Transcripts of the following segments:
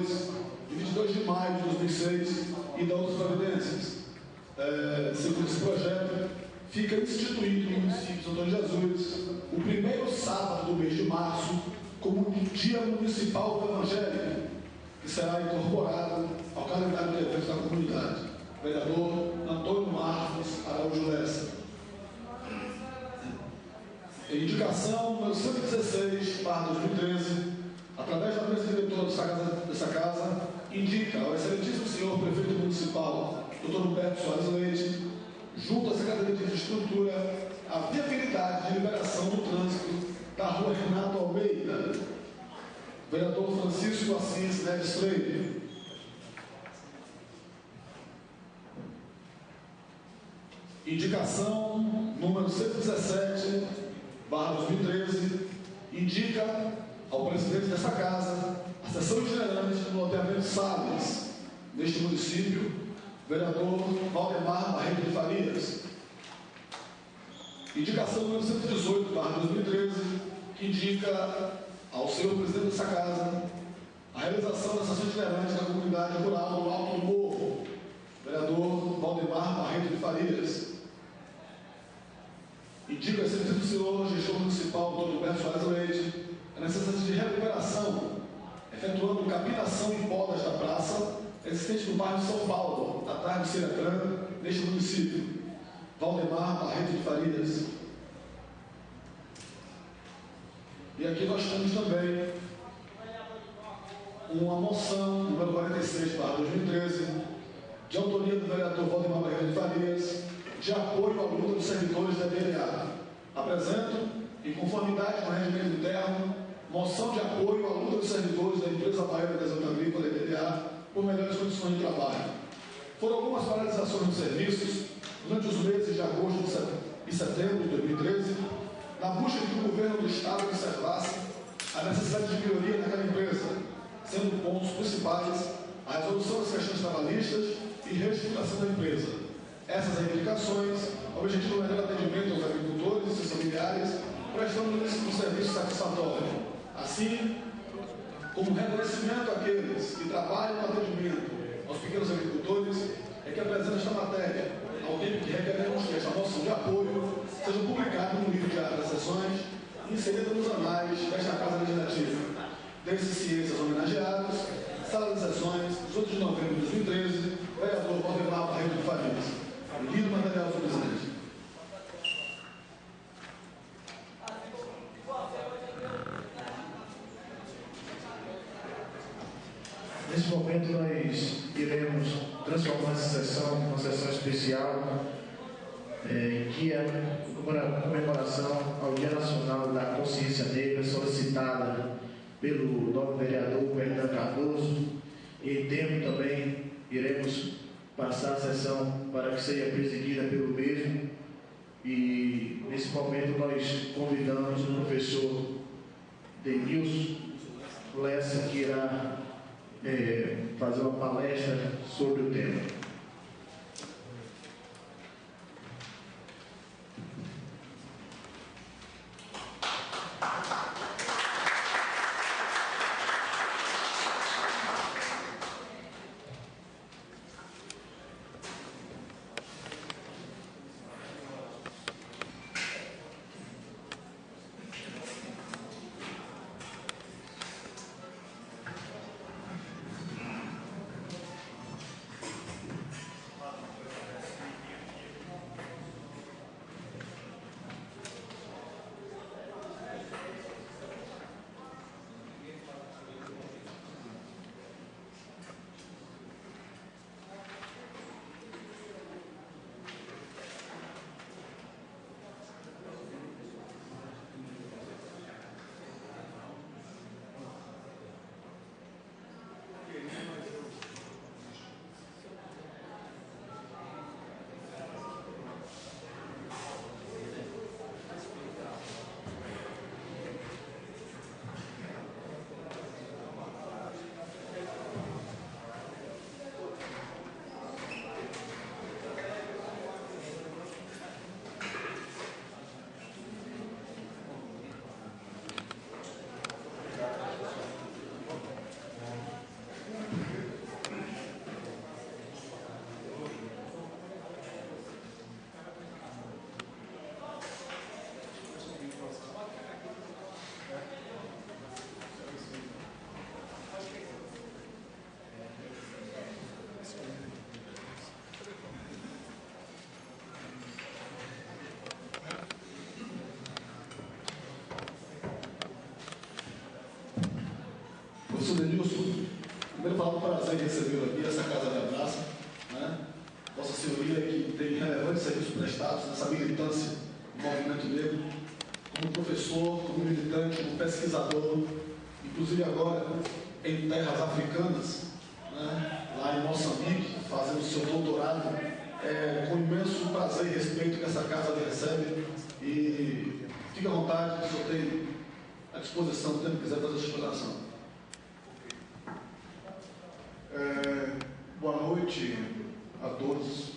de 22 de maio de 2006 e da outras providências. Segundo esse projeto, fica instituído no município de São Antônio de Jesus o primeiro sábado do mês de março como Dia Municipal do Evangelho, que será incorporado ao calendário de eventos da comunidade. Vereador Antônio Marcos Araújo Lessa. Indicação número 116/2013, através da mesa diretora dessa casa, indica ao excelentíssimo senhor prefeito municipal, Dr. Humberto Soares Leite, junto à Secretaria de Infraestrutura, a viabilidade de liberação do trânsito da rua Renato Almeida. Vereador Francisco Assis Neves Freire. Indicação número 117/2013, indica ao presidente dessa casa a sessão itinerante no loteamento Salles, neste município, vereador Valdemar Barreto de Farias. Indicação número 118/2013, que indica ao senhor presidente dessa casa a realização da sessão itinerante na comunidade rural do Alto do Morro, vereador Valdemar Barreto de Farias. Indica ao excelentíssimo senhor gestor municipal, Dr. Humberto Soares Leite, a necessidade de recuperação, efetuando capinação e podas da praça existente no bairro de São Paulo, atrás do Ciretran, neste município. Valdemar Barreto de Farias. E aqui nós temos também uma moção, número 46/2013, de autoria do vereador Valdemar Barreto de Farias, de apoio à luta dos servidores da DLA. Apresento, em conformidade com o regimento interno, moção de apoio à luta dos servidores da Empresa Baiana de Desenvolvimento Agrícola, EBDA, por melhores condições de trabalho. Foram algumas paralisações dos serviços durante os meses de agosto e setembro de 2013, na busca de que o governo do Estado observasse a necessidade de melhoria naquela empresa, sendo pontos principais a resolução das questões trabalhistas e reestruturação da empresa. Essas reivindicações objetivam o melhor atendimento aos agricultores e seus familiares, prestando-lhes um serviço satisfatório, assim como reconhecimento àqueles que trabalham no atendimento aos pequenos agricultores, é que apresenta esta matéria, ao tempo que requeremos que esta moção de apoio seja publicada no livro diário das sessões e inserida nos anais desta Casa Legislativa. Desses ciências homenageados, sala de sessões, 18 de novembro de 2013, vereador Valdemar Barreto de Farias. Lido material, senhor presidente. Neste momento, nós iremos transformar essa sessão em uma sessão especial, que é a comemoração ao Dia Nacional da Consciência Negra, solicitada pelo novo vereador Fernando Cardoso. Em tempo também iremos passar a sessão para que seja presidida pelo mesmo. E nesse momento nós convidamos o professor Denilson Lessa, que irá fazer uma palestra sobre o tema. Professor Denilson, primeiro falar do prazer de recebê-lo aqui, essa casa de abraço, né? Vossa Senhoria, que tem relevantes serviços prestados nessa militância do movimento negro, como professor, como militante, como pesquisador, inclusive agora em terras africanas, né? Lá em Moçambique, fazendo seu doutorado, com imenso prazer e respeito que essa casa lhe recebe, e fique à vontade, o senhor tem à disposição, do tempo que quiser fazer a sua explanação. Boa noite a todos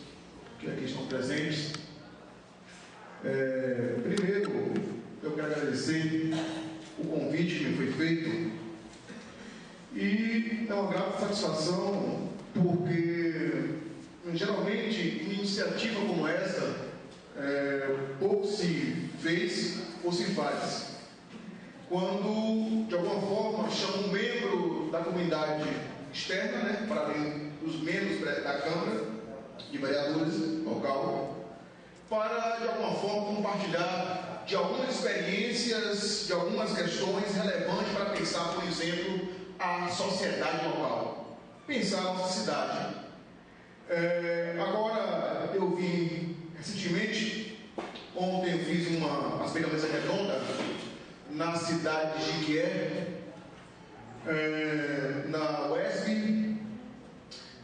que aqui estão presentes. Primeiro, eu quero agradecer o convite que me foi feito, e é uma grata satisfação, porque geralmente em iniciativa como essa pouco se fez ou se faz. Quando de alguma forma chama um membro da comunidade externa, né, para além dos membros da Câmara de Vereadores local, para de alguma forma compartilhar de algumas experiências, de algumas questões relevantes para pensar, por exemplo, a sociedade local, pensar a nossa cidade. Agora eu vim recentemente, ontem eu fiz uma mesa redonda na cidade de Jiquié, na UESB,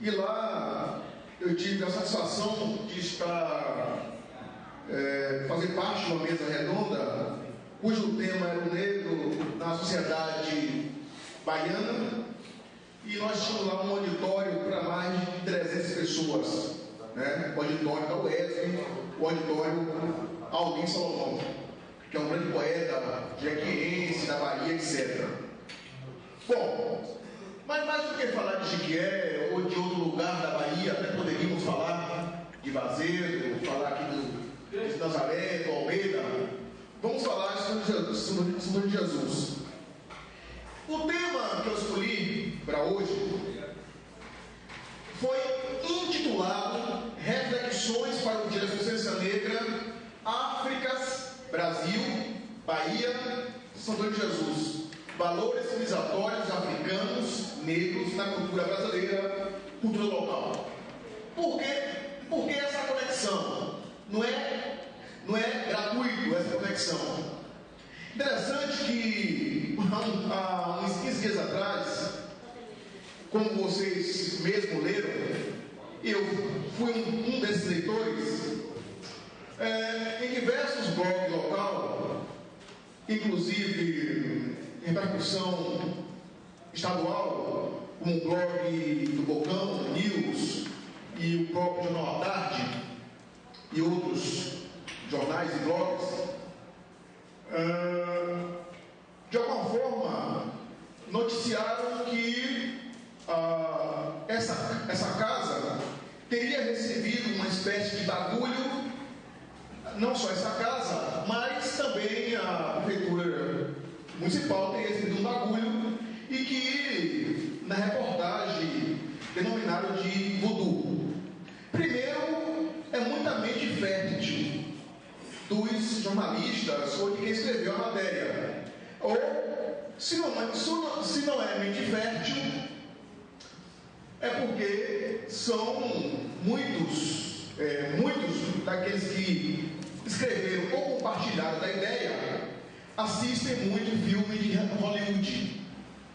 e lá eu tive a satisfação de estar fazer parte de uma mesa redonda cujo tema era o negro na sociedade baiana, e nós tínhamos lá um auditório para mais de 300 pessoas, né? O auditório da UESB, o auditório Alvim Salomão, que é um grande poeta jequiense, da Bahia, etc. Bom, mas mais do que falar de Jiquié ou de outro lugar da Bahia, até poderíamos falar de Vazeiro, falar aqui de Nazaré, do Almeida, vamos falar de Senhor de Jesus. O tema que eu escolhi para hoje foi intitulado Reflexões para o Dia da Consciência Negra, Áfricas, Brasil, Bahia, São João de Jesus. Valores civilizatórios africanos, negros na cultura brasileira, cultura local. Por quê? Porque essa conexão não é gratuito, essa conexão. Interessante que há uns 15 dias atrás, como vocês mesmo leram, eu fui um desses leitores, em diversos blogs local, inclusive repercussão estadual, como o blog do Bocão News e o próprio Jornal à Tarde e outros jornais e blogs, de alguma forma noticiaram que essa casa teria recebido uma espécie de bagulho, não só essa casa, mas também a prefeitura municipal teria recebido um bagulho, e que na reportagem denominaram de voodoo. Primeiro, é muita mente fértil dos jornalistas ou de quem escreveu a matéria, ou se não é mente fértil, é porque são muitos daqueles que escreveram ou compartilharam da ideia assistem muito filme de Hollywood,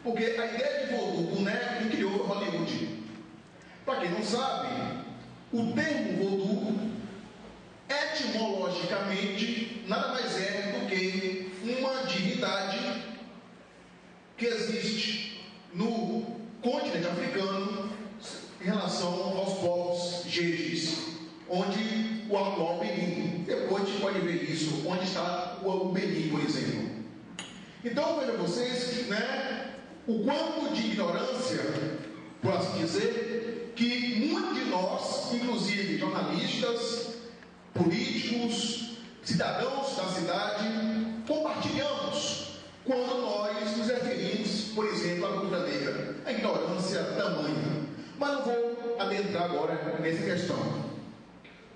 porque a ideia de voodoo, boneco, que criou Hollywood. Para quem não sabe, o termo voodoo etimologicamente nada mais é do que uma divindade que existe no continente africano em relação aos povos jejis, onde o atual Benin, depois a gente pode ver isso, onde está o Benin, por exemplo. Então vejam vocês, né, o quanto de ignorância, por assim dizer, que muitos de nós, inclusive jornalistas, políticos, cidadãos da cidade, compartilhamos quando nós nos referimos, por exemplo, à cultura negra. A ignorância tamanha. Mas não vou adentrar agora nessa questão.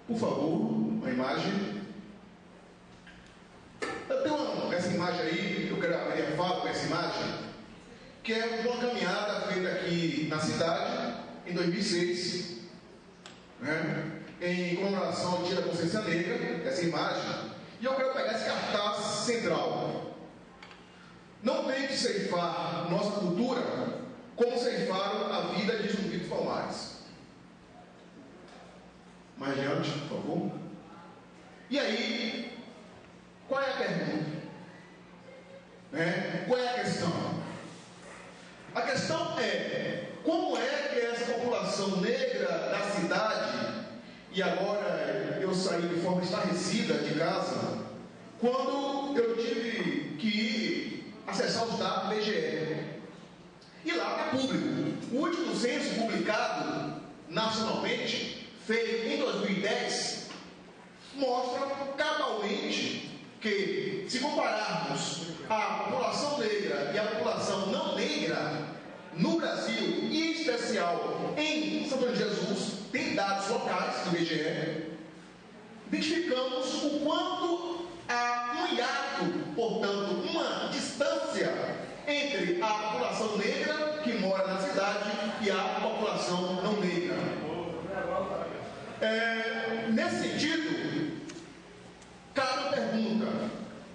Por favor, uma imagem. Eu tenho essa imagem aí, eu quero abrir a fala com essa imagem, que é uma caminhada feita aqui na cidade, em 2006, né, em comemoração ao Dia da Consciência Negra, essa imagem, e eu quero pegar esse cartaz central. Não tente ceifar nossa cultura como ceifaram a vida de Zumbi dos Palmares. Mais adiante, por favor. E aí, qual é a pergunta? Qual é a questão? A questão é, como é que essa população negra da cidade, e agora eu saí de forma estarrecida de casa, quando eu tive que ir acessar os dados do IBGE. E lá é público. O último censo publicado nacionalmente, feito em 2010, mostra cabalmente que, se compararmos a população negra e a população não negra no Brasil, e em especial em São João de Jesus, tem dados locais do IBGE, identificamos o quanto há um hiato, portanto, uma distância entre a população negra que mora na cidade e a população não negra. Nesse sentido, cabe a pergunta: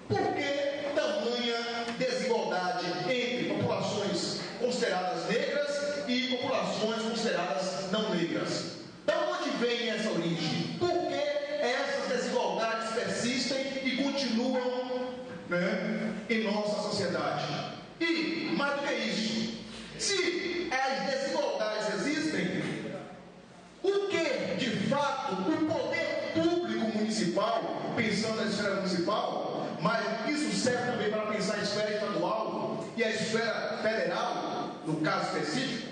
por que tamanha desigualdade entre populações consideradas negras e populações consideradas não negras? Da onde vem essa origem? Por que essas desigualdades persistem e continuam, em nossa sociedade? E, mais do que isso, se as desigualdades existem, o que, de fato, o poder público municipal, pensando na esfera municipal, mas isso serve também para pensar em esfera estadual e a esfera federal, no caso específico,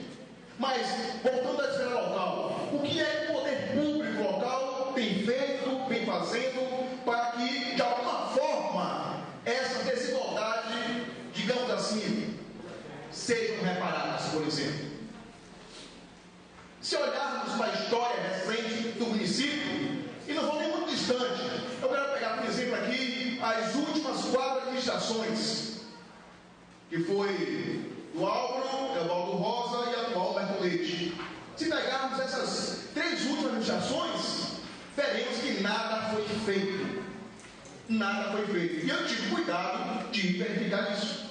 mas, voltando à esfera local, o que é que o poder público local tem feito, vem fazendo, para que, de alguma forma, essa desigualdade, digamos assim, sejam reparadas, por exemplo? Se olharmos para a história recente do município, e não vou nem muito distante, eu quero pegar, por exemplo, aqui as últimas 4 administrações, que foi do Álvaro, Evaldo Rosa e atual Humberto Leite. Se pegarmos essas 3 últimas administrações, veremos que nada foi feito. Nada foi feito. E eu tive cuidado de verificar isso.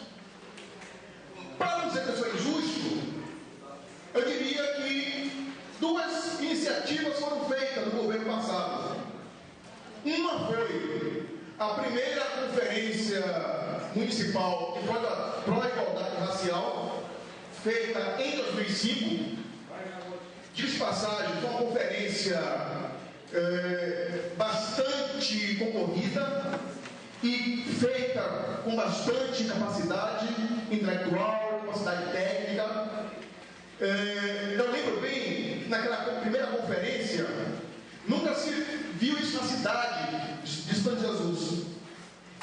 Para não dizer que eu sou injusto, eu diria que 2 iniciativas foram feitas no governo passado. Uma foi a primeira conferência municipal de pró-igualdade racial, feita em 2005. Diz passagem, foi uma conferência bastante concorrida e feita com bastante capacidade intelectual, capacidade técnica. Eu lembro bem, naquela primeira conferência, nunca se viu isso na cidade de São Jesus.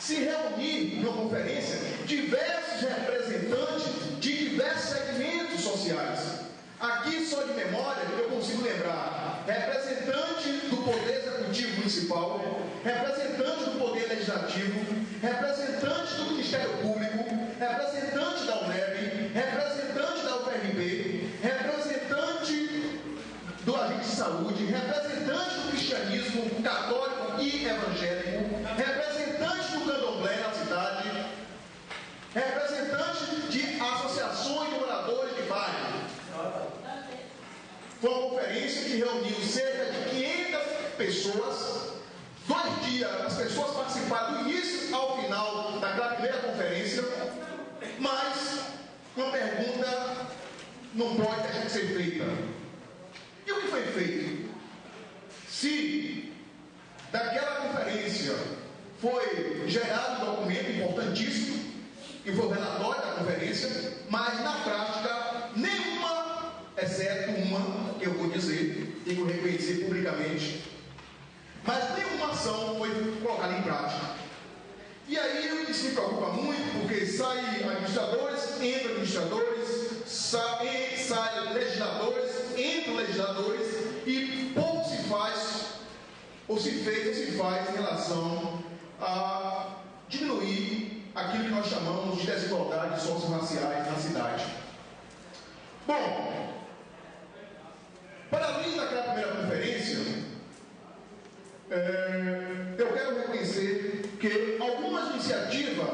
Se reunir numa conferência diversos representantes de diversos segmentos sociais. Aqui, só de memória, eu consigo lembrar representante do Poder Executivo Municipal, representante do Poder Legislativo, representante do Ministério Público, representante da UNEB, representante da UFRB, representante do agente de saúde, representante do cristianismo católico e evangélico, representante do candomblé na cidade, representante de associações de moradores de bairro. Foi uma conferência que reuniu cerca de 500 pessoas. 2 dias as pessoas participaram do início ao final daquela primeira conferência, mas uma pergunta não pode deixar de ser feita. E o que foi feito? Se daquela conferência foi gerado um documento importantíssimo, que foi o relatório da conferência, mas na prática nenhuma, exceto uma que eu vou dizer, tenho que reconhecer publicamente, mas nenhuma ação foi colocada em prática. E aí isso me preocupa muito, porque sai administradores, entra administradores, sai legisladores, entram legisladores, e pouco se faz, ou se fez ou se faz em relação a diminuir aquilo que nós chamamos de desigualdades socio-raciais na cidade. Bom, para além daquela primeira conferência, eu quero reconhecer que algumas iniciativas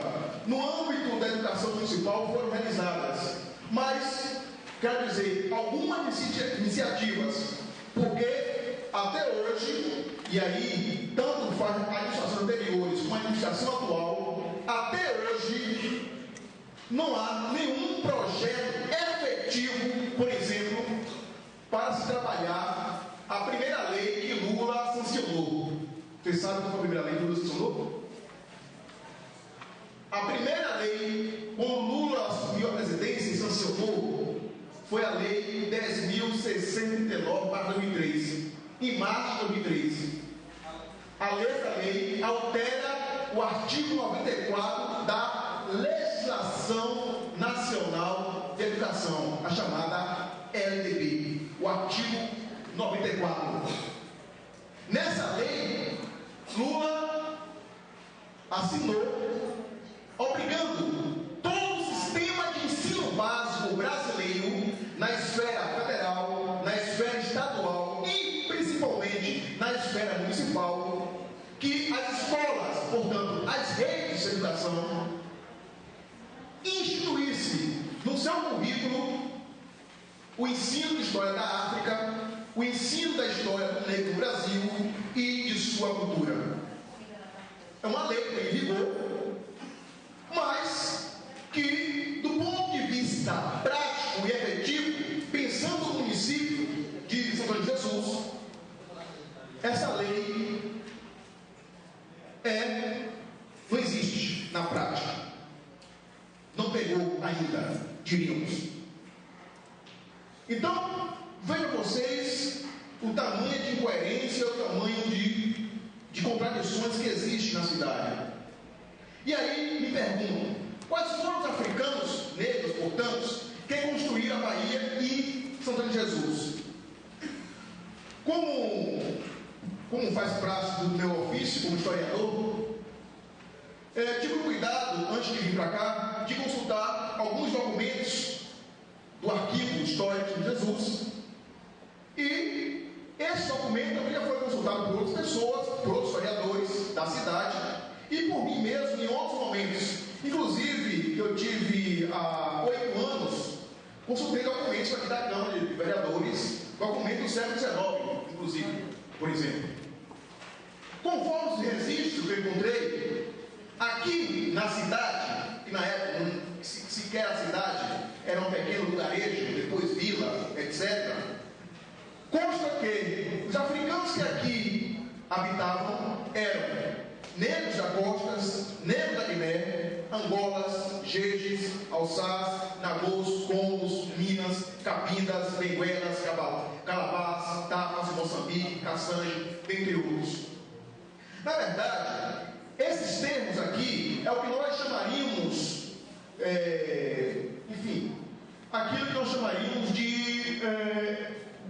no âmbito da educação municipal foram realizadas, mas, quero dizer, algumas iniciativas, porque até hoje, e aí, tanto faz a administração anteriores como a administração atual, até hoje, não há nenhum projeto efetivo, por exemplo, para se trabalhar a primeira lei que Lula sancionou. Vocês sabem qual foi a primeira lei que Lula sancionou? A primeira lei, quando Lula assumiu a presidência e sancionou, foi a lei 10.639/2003, em março de 2013. A lei altera o artigo 94 da Legislação Nacional de Educação, a chamada LDB, o artigo 94. Nessa lei, Lula assinou, obrigando todo o sistema de ensino básico brasileiro, na esfera federal, na esfera estadual e principalmente na esfera municipal, que as escolas, portanto, as redes de educação, instituísse no seu currículo o ensino de história da África, o ensino da história do negro no Brasil e de sua cultura. É uma lei que tem vigor, mas que, do ponto de vista prático e efetivo, pensando no município de São Antônio de Jesus, essa lei não existe na prática. Não pegou ainda, diríamos. Então, vejam vocês o tamanho de incoerência, o tamanho de contradições que existe na cidade. E aí me pergunto, quais foram os africanos negros, portanto, que construíram a Bahia e São Antônio de Jesus? Como faz parte do meu ofício como historiador, tive cuidado, antes de vir para cá, de consultar alguns documentos do arquivo histórico de Jesus. E esse documento também já foi consultado por outras pessoas, por outros historiadores da cidade e por mim mesmo em outros momentos. Inclusive, eu tive há 8 anos, consultei documentos aqui da Câmara de Vereadores, documentos do século XIX, inclusive, por exemplo. Conforme os registros que eu encontrei, aqui na cidade, que na época sequer a cidade era um pequeno lugarejo, depois vila, etc., consta que os africanos que aqui habitavam eram negros da Costas, negros da Guiné, Angolas, Jejes, Alçás, Nagôs, Congos, Minas, Cabindas, Benguelas, Calabás, Tapas, Moçambique, Cassange, entre outros. Na verdade, esses termos aqui é o que nós chamaríamos, aquilo que nós chamaríamos de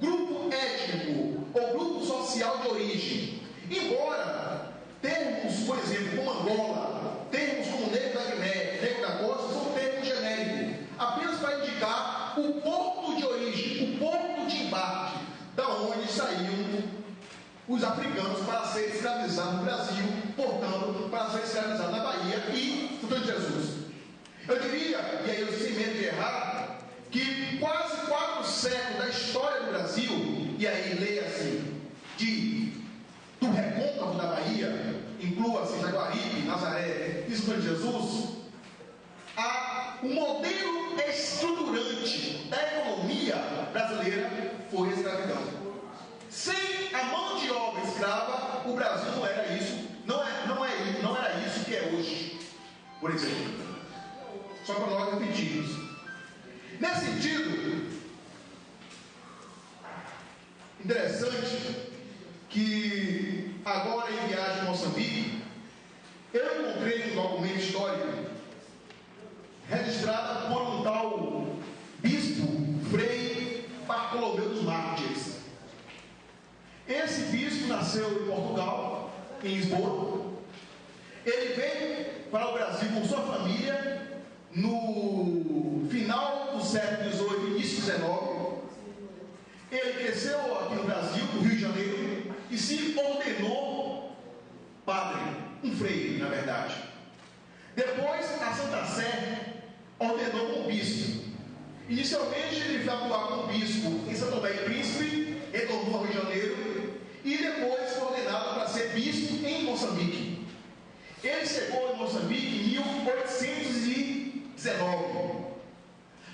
grupo étnico ou grupo social de origem. Embora termos, por exemplo, como Angola, termos como negro da Guiné, negro da Costa, são termos genéricos, apenas para indicar o ponto de origem, o ponto de embarque, da onde saíam os africanos para serem escravizados no Brasil, portanto, para serem escravizados na Bahia e São Antônio de Jesus. Eu diria, e aí eu sem medo de errar, que quase 4 séculos da história do Brasil, e aí leia-se do recôncavo da Bahia, inclua-se Jaguaribe, Nazaré e São Antônio de Jesus, o modelo estruturante da economia brasileira foi a escravidão. Sem a mão de obra escrava, o Brasil não era isso, não era isso que é hoje, por exemplo. Só para nós repetirmos. Nesse sentido, interessante que agora em viagem a Moçambique, eu encontrei um documento histórico registrado por um tal bispo Frei Bartolomeu dos Mártires. Esse bispo nasceu em Portugal, em Lisboa. Ele veio para o Brasil com sua família no final do século XVIII, início do XIX. Ele cresceu aqui no Brasil, no Rio de Janeiro, e se ordenou padre, um freire, na verdade. Depois, a Santa Sé ordenou como bispo. Inicialmente, ele foi atuar como bispo em São Tomé e Príncipe, retornou ao Rio de Janeiro, e depois foi ordenado para ser bispo em Moçambique. Ele chegou em Moçambique em 1819.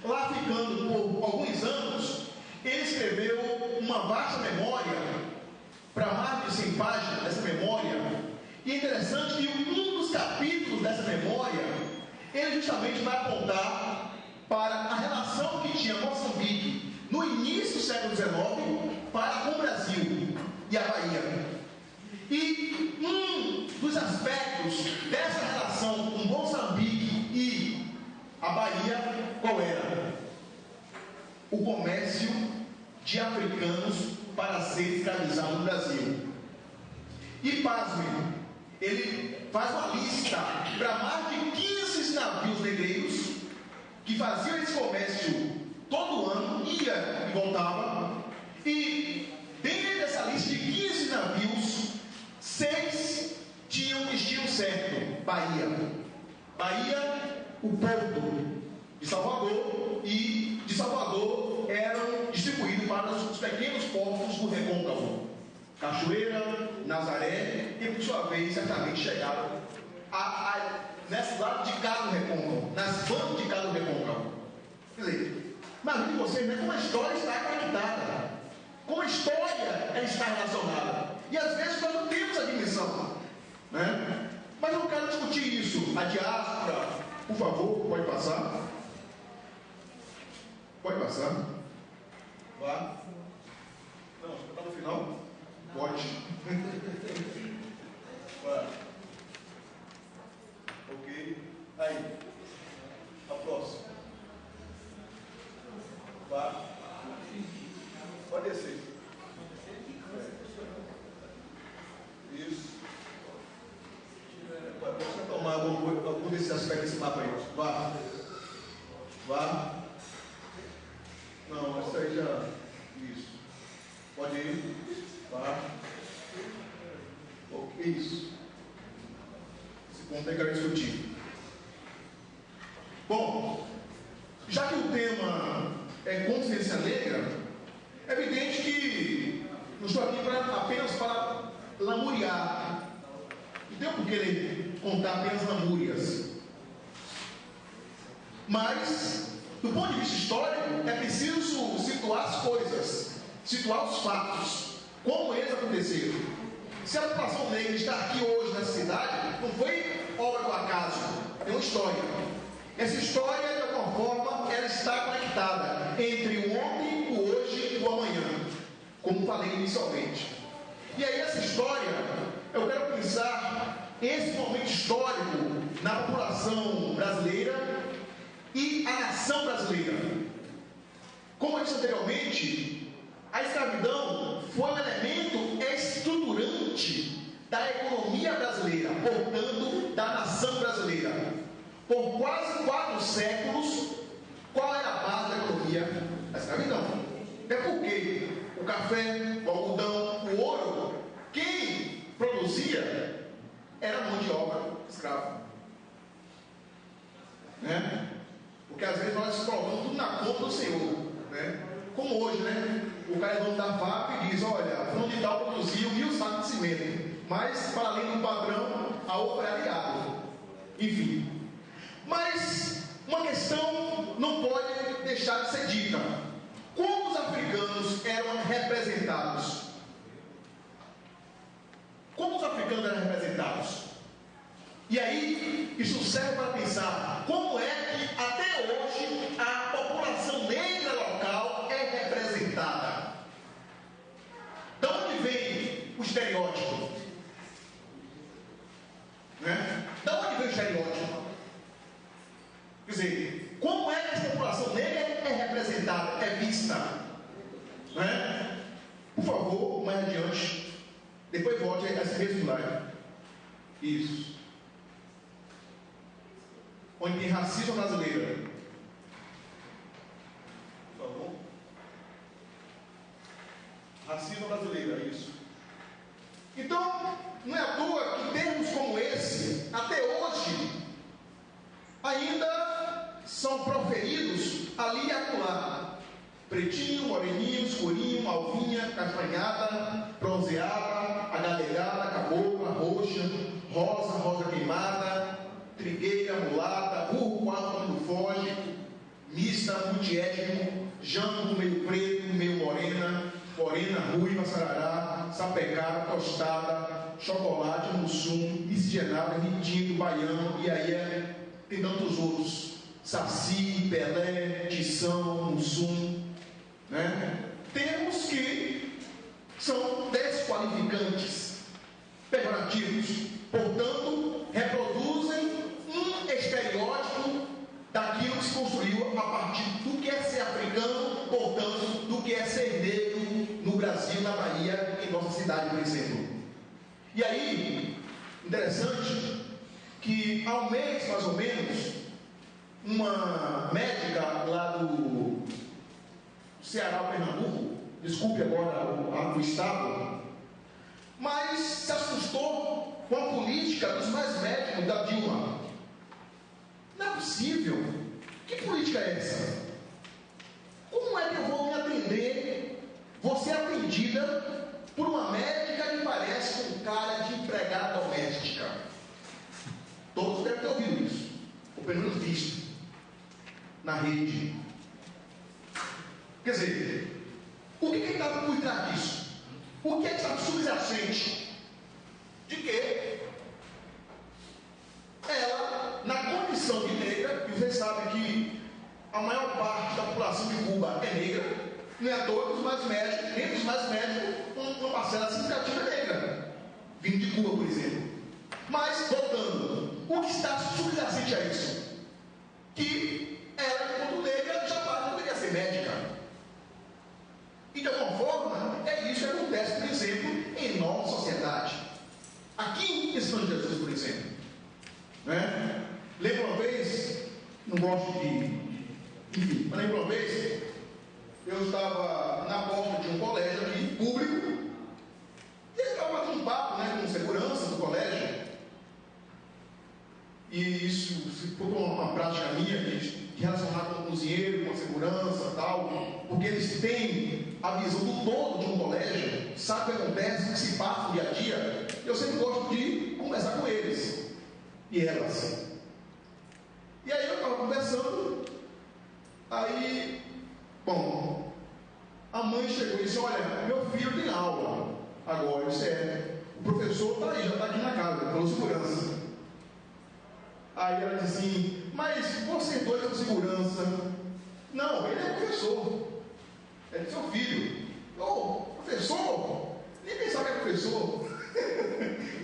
Lá ficando por alguns anos, ele escreveu uma vasta memória, para mais de 100 páginas dessa memória. E é interessante que um dos capítulos dessa memória, ele justamente vai apontar para a relação que tinha Moçambique no início do século XIX para com o Brasil e a Bahia. E um dos aspectos dessa relação com Moçambique e a Bahia, qual era? O comércio de africanos para ser escravizado no Brasil. E pasmem, ele faz uma lista para mais de 15 navios negreiros que faziam esse comércio todo ano, ia e voltava. E dentro dessa lista de 15 navios, 6 tinham destino certo: Bahia. Bahia, o porto de Salvador, e de Salvador eram distribuídos para os pequenos portos do Recôncavo, Cachoeira, Nazaré, e por sua vez certamente chegaram nesse lado de cá do Recôncavo, nas bandas de cá do Recôncavo. Quer dizer, imagine vocês, né, como a história está conectada, como a história está relacionada, e às vezes nós não temos a dimensão, né? Mas eu não quero discutir isso. A diáspora, por favor, pode passar. Pode passar. Vá. Não, está no final? Pode. Vá. Ok. Aí. A próxima. Vá. Pode descer. Isso. Deixa eu tomar algum desses aspectos desse mapa aí. Vá. Vá. Não, isso aí já. Isso. Pode ir. Vá. Ok, isso. Esse ponto aí que eu quero discutir. Bom, já que o tema é consciência negra, é evidente que não estou aqui apenas para lamuriar. Não tem por que ele contar apenas lamúrias. Mas, do ponto de vista histórico, é preciso situar as coisas, situar os fatos, como eles aconteceram. Se a população negra está aqui hoje nessa cidade, não foi obra do acaso, é uma história. Essa história, de alguma forma, ela está conectada entre o ontem, o hoje e o amanhã, como falei inicialmente. E aí essa história, eu quero pensar esse momento histórico na população brasileira e a nação brasileira. Como eu disse anteriormente, a escravidão foi um elemento estruturante da economia brasileira, portanto, da nação brasileira. Por quase 4 séculos, qual era a base da economia? A escravidão. É porque o café, o algodão, o ouro, quem produzia era mão de obra escrava. Né? Porque às vezes nós colocamos tudo na conta do Senhor. Né? Como hoje, né? O cara é dono da FAP e diz: olha, fulano de tal produziu 1000 sacos de cimento, mas para além do padrão, a outra é aliado. Enfim. Mas uma questão não pode deixar de ser dita: como os africanos eram representados? Como os africanos eram representados? E aí, isso serve para pensar como é que até hoje a população negra local é representada. De onde vem o estereótipo? Né? De onde vem o estereótipo? Quer dizer, como é que essa população negra é representada, é vista? Né? Por favor, mais adiante. Depois volte a esse mesmo slide. Isso. onde tem racismo brasileiro. Por favor. Racismo brasileiro, é isso. Então, não é à toa que termos como esse, até hoje, ainda são proferidos ali e acolá. Pretinho, moreninho, escurinho, malvinha, castanhada, bronzeada, agalegada, cabocla, roxa, rosa, rosa queimada, trigueira, mulata, burro, quatro quando foge, mista, multiétnico, jango meio preto, meio morena, morena, ruiva, sarará, sapecada, tostada, chocolate, mussum, miscigenada, ritinho, baiano, e aí tem tantos outros, saci, pelé, tição, mussum, né? Termos que são desqualificantes, pejorativos, portanto, reproduzem um estereótipo daquilo que se construiu a partir do que é ser africano, portanto, do que é ser negro no Brasil, na Bahia, em nossa cidade, por exemplo. E aí, interessante que há um mês, mais ou menos, uma médica lá do Ceará, Pernambuco, desculpe agora o estado, mas se assustou com a política dos mais médicos da Dilma. Não é possível. Que política é essa? Como é que eu vou me atender, vou ser atendida por uma médica que parece com cara de empregada doméstica? Todos devem ter ouvido isso, ou pelo menos visto na rede. Quer dizer, o que está por trás disso? O que é que está subjacente? De que ela, na condição de negra, e vocês sabem que a maior parte da população de Cuba é negra, não é a todos, mas médicos, entre os mais médicos, uma parcela significativa é negra, vindo de Cuba, por exemplo. Mas, voltando, o que está subjacente a isso? Que ela, enquanto negra, jamais poderia ser médica. E de alguma forma, é isso que acontece, por exemplo, em nossa sociedade. Aqui em São Jesus, por exemplo. Né? Lembra uma vez, não gosto de. Enfim, mas lembra uma vez, eu estava na porta de um colégio aqui, público, e ele estava batendo um papo, né, com segurança do colégio. E isso ficou uma prática minha de relacionar com o cozinheiro, com a segurança e tal, porque eles têm a visão do todo de um colégio, sabe o que acontece, o que se passa no dia a dia. Eu sempre gosto de conversar com eles e elas. E aí eu estava conversando, aí, bom, a mãe chegou e disse: olha, meu filho tem aula agora. Eu disse: o professor está aí, já está aqui na casa, falou segurança. Aí ela disse assim: mas vocês dois são segurança? Não, ele é professor, é seu filho. Professor? Ninguém sabe que é professor.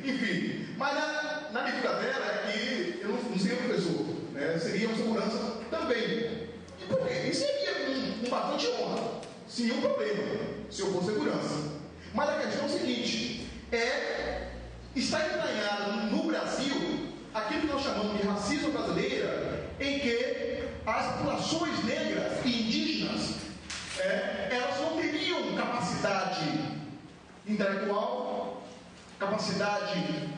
Enfim, mas na medida dela é que eu não seria professor, né? Seria um segurança também. E por quê? Isso seria com bastante honra, sem nenhum problema, se eu for segurança. Mas a questão é o seguinte: está entranhado no Brasil aquilo que nós chamamos de racismo brasileiro, em que as populações negras e indígenas, elas não teriam capacidade intelectual, capacidade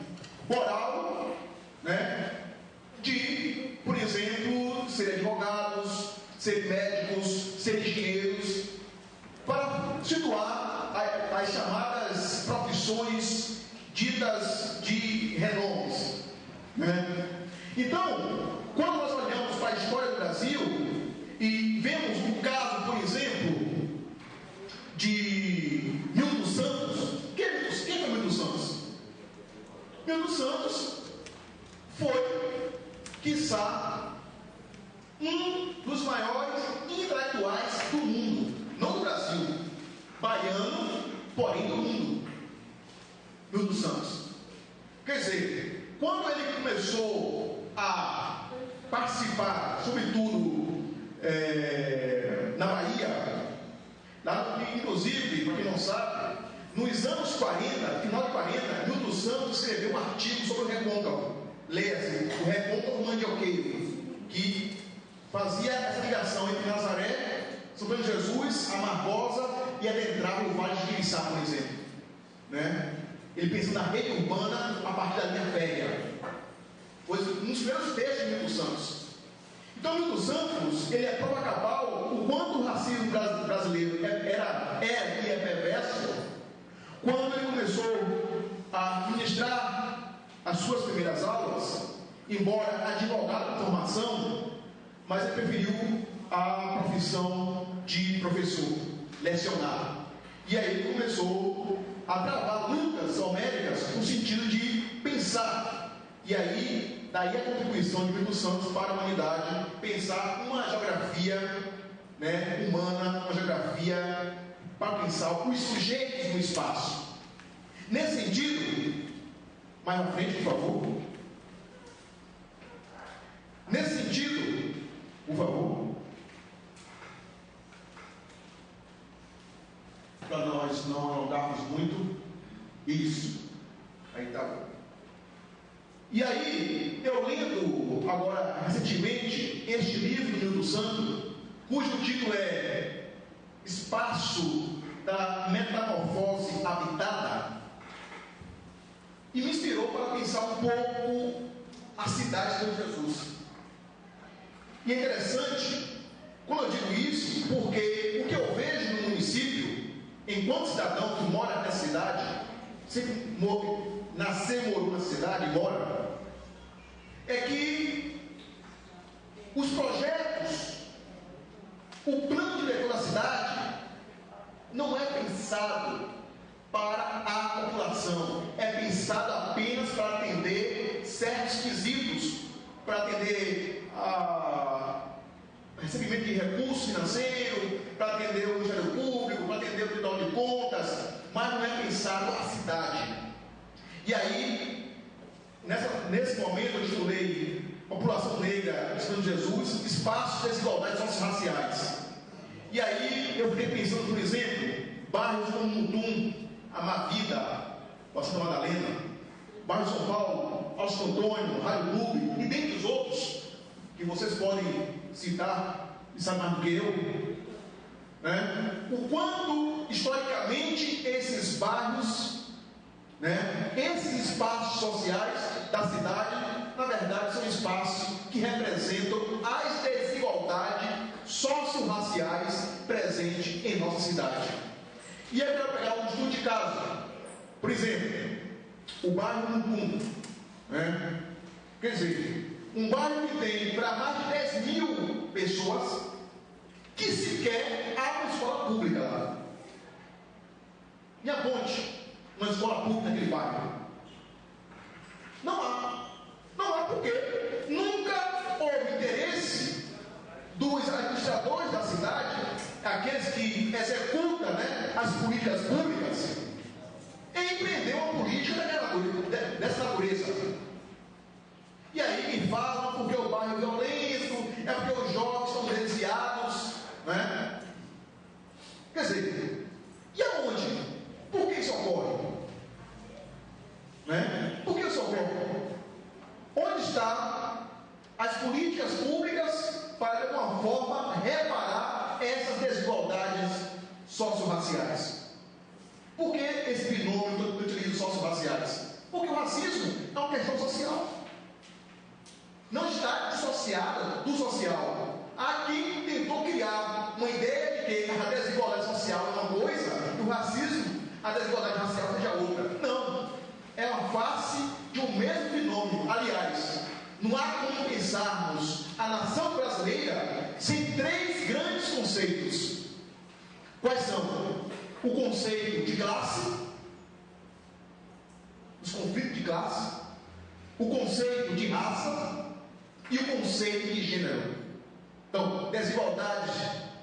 moral, né, de, por exemplo, serem advogados, serem médicos, serem engenheiros, para situar as chamadas profissões ditas de renomes. Então, quando nós olhamos para a história do Brasil e vemos o caso, por exemplo, de Milton Santos. Quem foi Milton Santos? Milton Santos foi, quiçá, um dos maiores intelectuais do mundo, não do Brasil, baiano, porém do mundo. Milton Santos. Quer dizer, quando ele começou a participar, sobretudo na Bahia, inclusive, para quem não sabe, nos anos 40, final de 40, Milton Santos escreveu um artigo sobre o recôncavo. Leia-se, o recôncavo mandioqueiro. que fazia essa ligação entre Nazaré, São Antônio de Jesus, a Margosa e adentrava o Vale de Quiriçá, por exemplo, né? Ele pensou na rede urbana a partir da linha férrea. Foi um dos primeiros textos de Milton Santos. Então, Milton Santos, ele é prova cabal o quanto o racismo brasileiro era e é perverso, quando ele começou a ministrar as suas primeiras aulas, embora advogado de formação, mas ele preferiu a profissão de professor, lecionar. E aí ele começou a travar lutas homéricas no sentido de pensar. E aí, daí a contribuição de Milton Santos para a humanidade, pensar uma geografia, né, humana, uma geografia para pensar os sujeitos no espaço. Nesse sentido, mais à frente, por favor. Nesse sentido, por favor, para nós não alongarmos muito, isso, aí está bom. E aí, eu lendo agora recentemente este livro do Milton Santos, cujo título é Espaço da Metamorfose Habitada, e me inspirou para pensar um pouco a cidade de Jesus. E é interessante, quando eu digo isso, porque o que eu vejo no município, enquanto cidadão que mora nessa cidade, sempre nasceu, morou na cidade e mora, é que os projetos, o plano diretor da cidade, não é pensado para a população, é pensado apenas para atender certos quesitos, para atender a recebimento de recursos financeiros, para atender o Ministério Público, para atender o Tribunal de Contas, mas não é pensado a cidade. E aí, nesse momento eu estudei população negra, estudando Jesus, espaços de desigualdades socioraciais. E aí eu fiquei pensando, por exemplo, bairros como Mutum, Amavida, Santa Madalena, bairro São Paulo, Alto Antônio, Rádio Clube, e dentre os outros, que vocês podem citar, e sabem mais do que eu, né? O quanto, historicamente, esses bairros, né, esses espaços sociais da cidade, na verdade, são espaços que representam as desigualdades socio-raciais presentes em nossa cidade. E aí eu quero pegar um estudo de caso. Por exemplo, o bairro Mutum, né? Quer dizer, um bairro que tem para mais de 10 mil pessoas, que sequer há uma escola pública lá. Me aponte uma escola pública naquele bairro. Não há. Não há porque nunca houve interesse dos administradores da cidade, aqueles que executam, né, as políticas públicas, em empreender uma política dessa natureza. E aí me falam porque o bairro é violento, é porque os jovens estão desviados, né? Quer dizer, e aonde? Por que isso ocorre? Né? Por que isso ocorre? Onde estão as políticas públicas para, de alguma forma, reparar essas desigualdades socio-raciais? Por que esse binômio que eu utilizo socio-raciais? Porque o racismo é uma questão social. Não está dissociada do social. Há quem tentou criar uma ideia de que a desigualdade social é uma coisa e o racismo, a desigualdade racial seja outra. Não. É uma face de um mesmo fenômeno. Aliás, não há como pensarmos a nação brasileira sem três grandes conceitos. Quais são? O conceito de classe, os conflitos de classe, o conceito de raça e o conceito de gênero. Então, desigualdades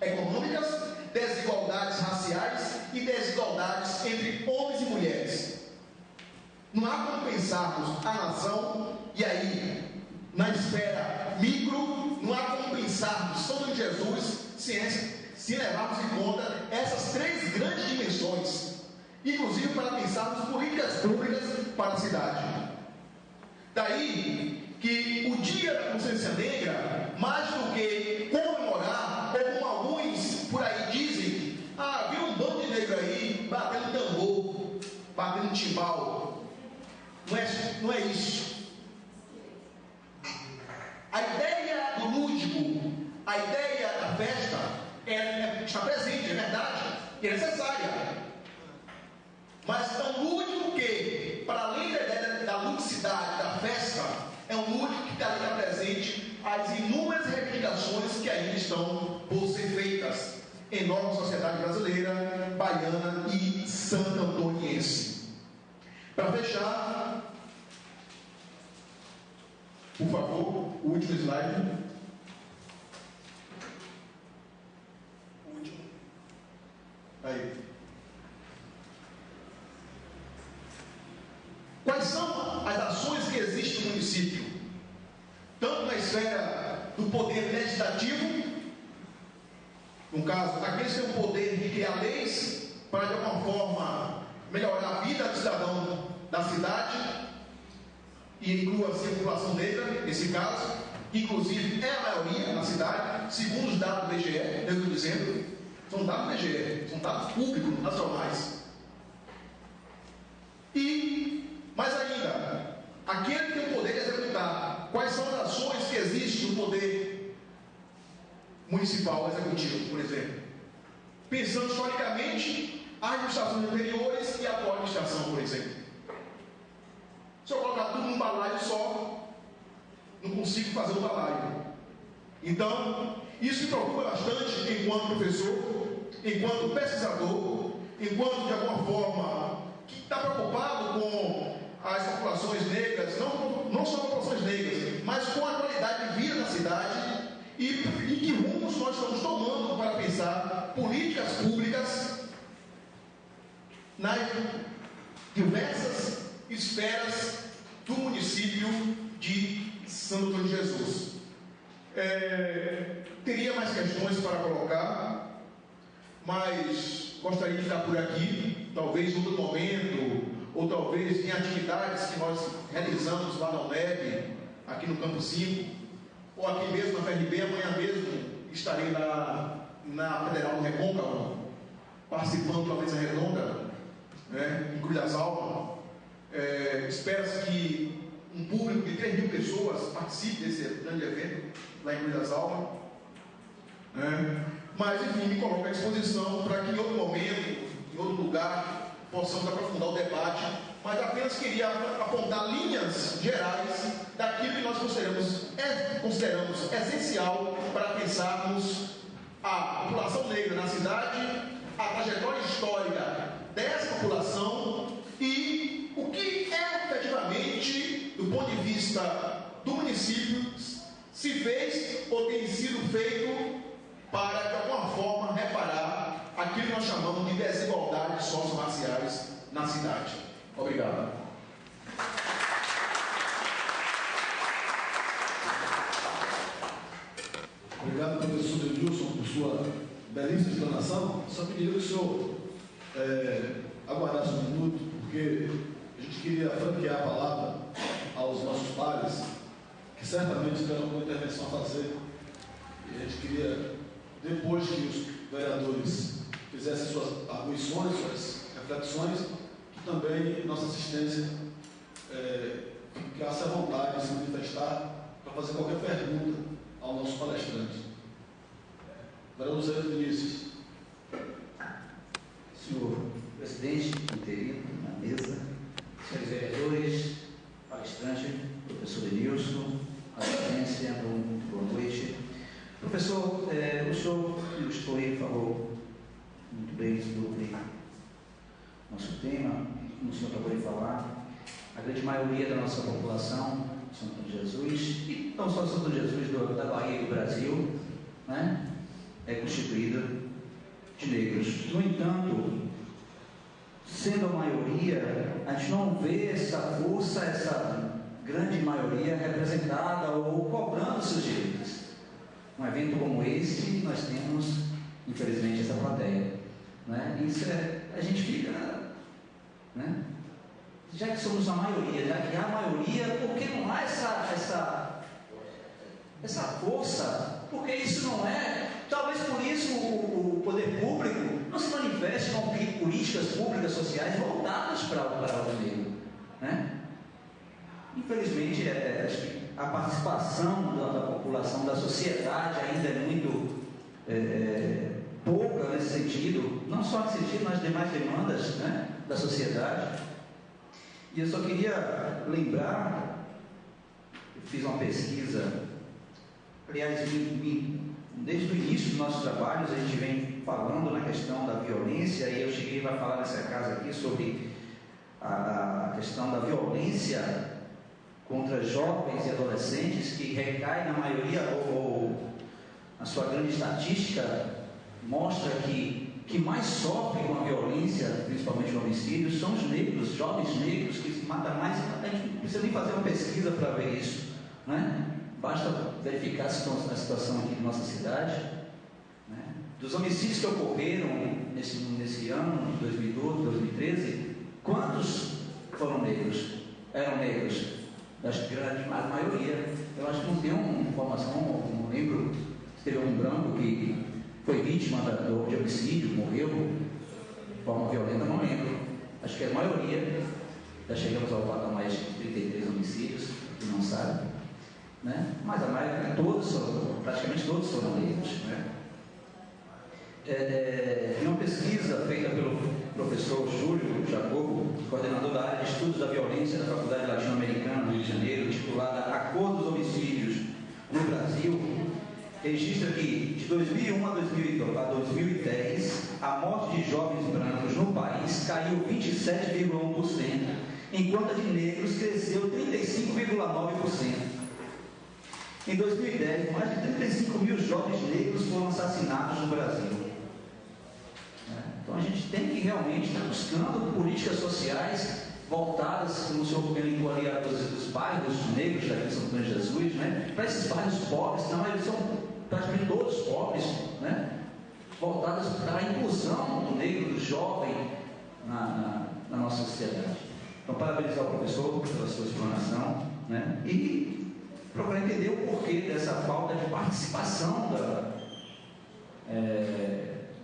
econômicas, desigualdades raciais e desigualdades entre homens e mulheres. Não há como pensarmos a nação, e aí, na esfera micro, não há como pensarmos São Antônio de Jesus se levarmos em conta essas três grandes dimensões, inclusive para pensarmos políticas públicas para a cidade. Daí, que o Dia da Consciência Negra, mais do que comemorar, como alguns por aí dizem, viu um bando de negro aí batendo tambor, batendo timbal. Não é isso. A ideia do lúdico, a ideia da festa está presente, é verdade, é necessária. Mas é um lúdico que, para além da ideia da ludicidade da festa, é um lúdico que está presente as inúmeras reivindicações que ainda estão por ser feitas em nossa sociedade brasileira, baiana e santo-antoniense. Para fechar, por favor, o último slide. O último. Aí. Quais são as ações que existem no município? Tanto na esfera do poder legislativo, no caso, aqueles que têm o poder de criar leis para de alguma forma melhorar a vida do cidadão da cidade, e inclua-se a população negra, nesse caso, que inclusive é a maioria na cidade, segundo os dados do IBGE, eu estou dizendo, são dados do IBGE, são dados públicos, nacionais. E, mais ainda, aquele que tem o poder de executar, quais são as ações que existem no poder municipal executivo, por exemplo? Pensando historicamente, as administrações anteriores e a atual administração, por exemplo. Se eu colocar tudo num balaio só, não consigo fazer um balaio. Então, isso me preocupa bastante enquanto professor, enquanto pesquisador, enquanto de alguma forma que está preocupado com as populações negras, não só populações negras, mas com a qualidade de vida na cidade e que rumos nós estamos tomando para pensar políticas públicas nas diversas esferas do município de Santo Antônio de Jesus. Teria mais questões para colocar, mas gostaria de ficar por aqui, talvez em outro momento, ou talvez em atividades que nós realizamos lá na UNEB, aqui no Campo 5, ou aqui mesmo na FRB. Amanhã mesmo estarei na Federal do Recôncavo, participando da mesa redonda, em Cruz das Almas. Espera-se que um público de 3 mil pessoas participe desse grande evento lá em Cruz das Almas. Mas, enfim, me coloco à disposição para que em outro momento, em outro lugar, possamos aprofundar o debate, mas apenas queria apontar linhas gerais daquilo que nós consideramos essencial para pensarmos a população negra na cidade, a trajetória histórica dessa população e o que efetivamente, do ponto de vista do município, se fez ou tem sido feito para, de alguma forma, reparar aquilo que nós chamamos de desigualdades socio-raciais na cidade. Obrigado. Obrigado, professor Denilson, por sua belíssima explanação. Só pediria que o senhor aguardasse um minuto, porque a gente queria franquear a palavra aos nossos pares, que certamente terão alguma intervenção a fazer. E a gente queria, depois que os vereadores fizessem suas arguições, suas reflexões, que também nossa assistência ficasse à vontade de se manifestar para fazer qualquer pergunta ao nosso palestrante. Vereador Zé Vinícius. Senhor presidente interino na mesa, senhores vereadores, palestrante, professor Denilson, assistência, boa noite. Professor, o senhor ilustrou e falou muito bem sobre nosso tema, como o senhor acabou de falar. A grande maioria da nossa população, Santo Jesus, e não só Santo Jesus, da Bahia e do Brasil, né, é constituída de negros. No entanto, sendo a maioria, a gente não vê essa força, essa grande maioria representada ou cobrando seus direitos. Um evento como esse, nós temos, infelizmente, essa plateia. Né? Isso a gente fica, né, já que somos a maioria, já que há a maioria, por que não há essa força? Porque isso não é, talvez por isso o poder público não se manifeste com políticas públicas sociais voltadas para o negro, né? Infelizmente, acho que a participação da população, da sociedade ainda é muito pouca nesse sentido, não só nesse sentido, mas demais demandas, né, da sociedade. E eu só queria lembrar, eu fiz uma pesquisa, aliás, desde o início dos nossos trabalhos, a gente vem falando na questão da violência, e eu cheguei a falar nessa casa aqui sobre a questão da violência contra jovens e adolescentes, que recai na maioria, ou a sua grande estatística mostra que mais sofrem com a violência, principalmente o homicídio, são os negros, jovens negros, que se matam mais. A gente não precisa nem fazer uma pesquisa para ver isso, né? Basta verificar a situação aqui de nossa cidade, né? Dos homicídios que ocorreram nesse ano, de 2012, 2013, quantos foram negros? Eram negros? Acho que a maioria. Eu acho que não tenho uma informação, não lembro se teve um branco que foi vítima de homicídio, morreu de forma violenta, não lembro. Acho que a maioria, já chegamos ao patamar de 33 homicídios, que não sabe, né? Mas a maioria, praticamente todos foram negros, né? Em uma pesquisa feita pelo professor Júlio Jacobo, coordenador da área de estudos da violência da Faculdade Latino-Americana do Rio de Janeiro, titulada A Cor dos Homicídios no Brasil, registra que de 2001 a 2010, a morte de jovens brancos no país caiu 27,1%, enquanto a de negros cresceu 35,9%. Em 2010, mais de 35 mil jovens negros foram assassinados no Brasil. Então a gente tem que realmente estar buscando políticas sociais voltadas, como o senhor elencou ali, dos bairros negros daqui de São Antônio de Jesus, né? Para esses bairros pobres, na maioria são praticamente todos pobres, né? Voltadas para a inclusão do negro, do jovem na nossa sociedade. Então, parabenizar o professor pela sua explanação, né? E procurar entender o porquê dessa falta de participação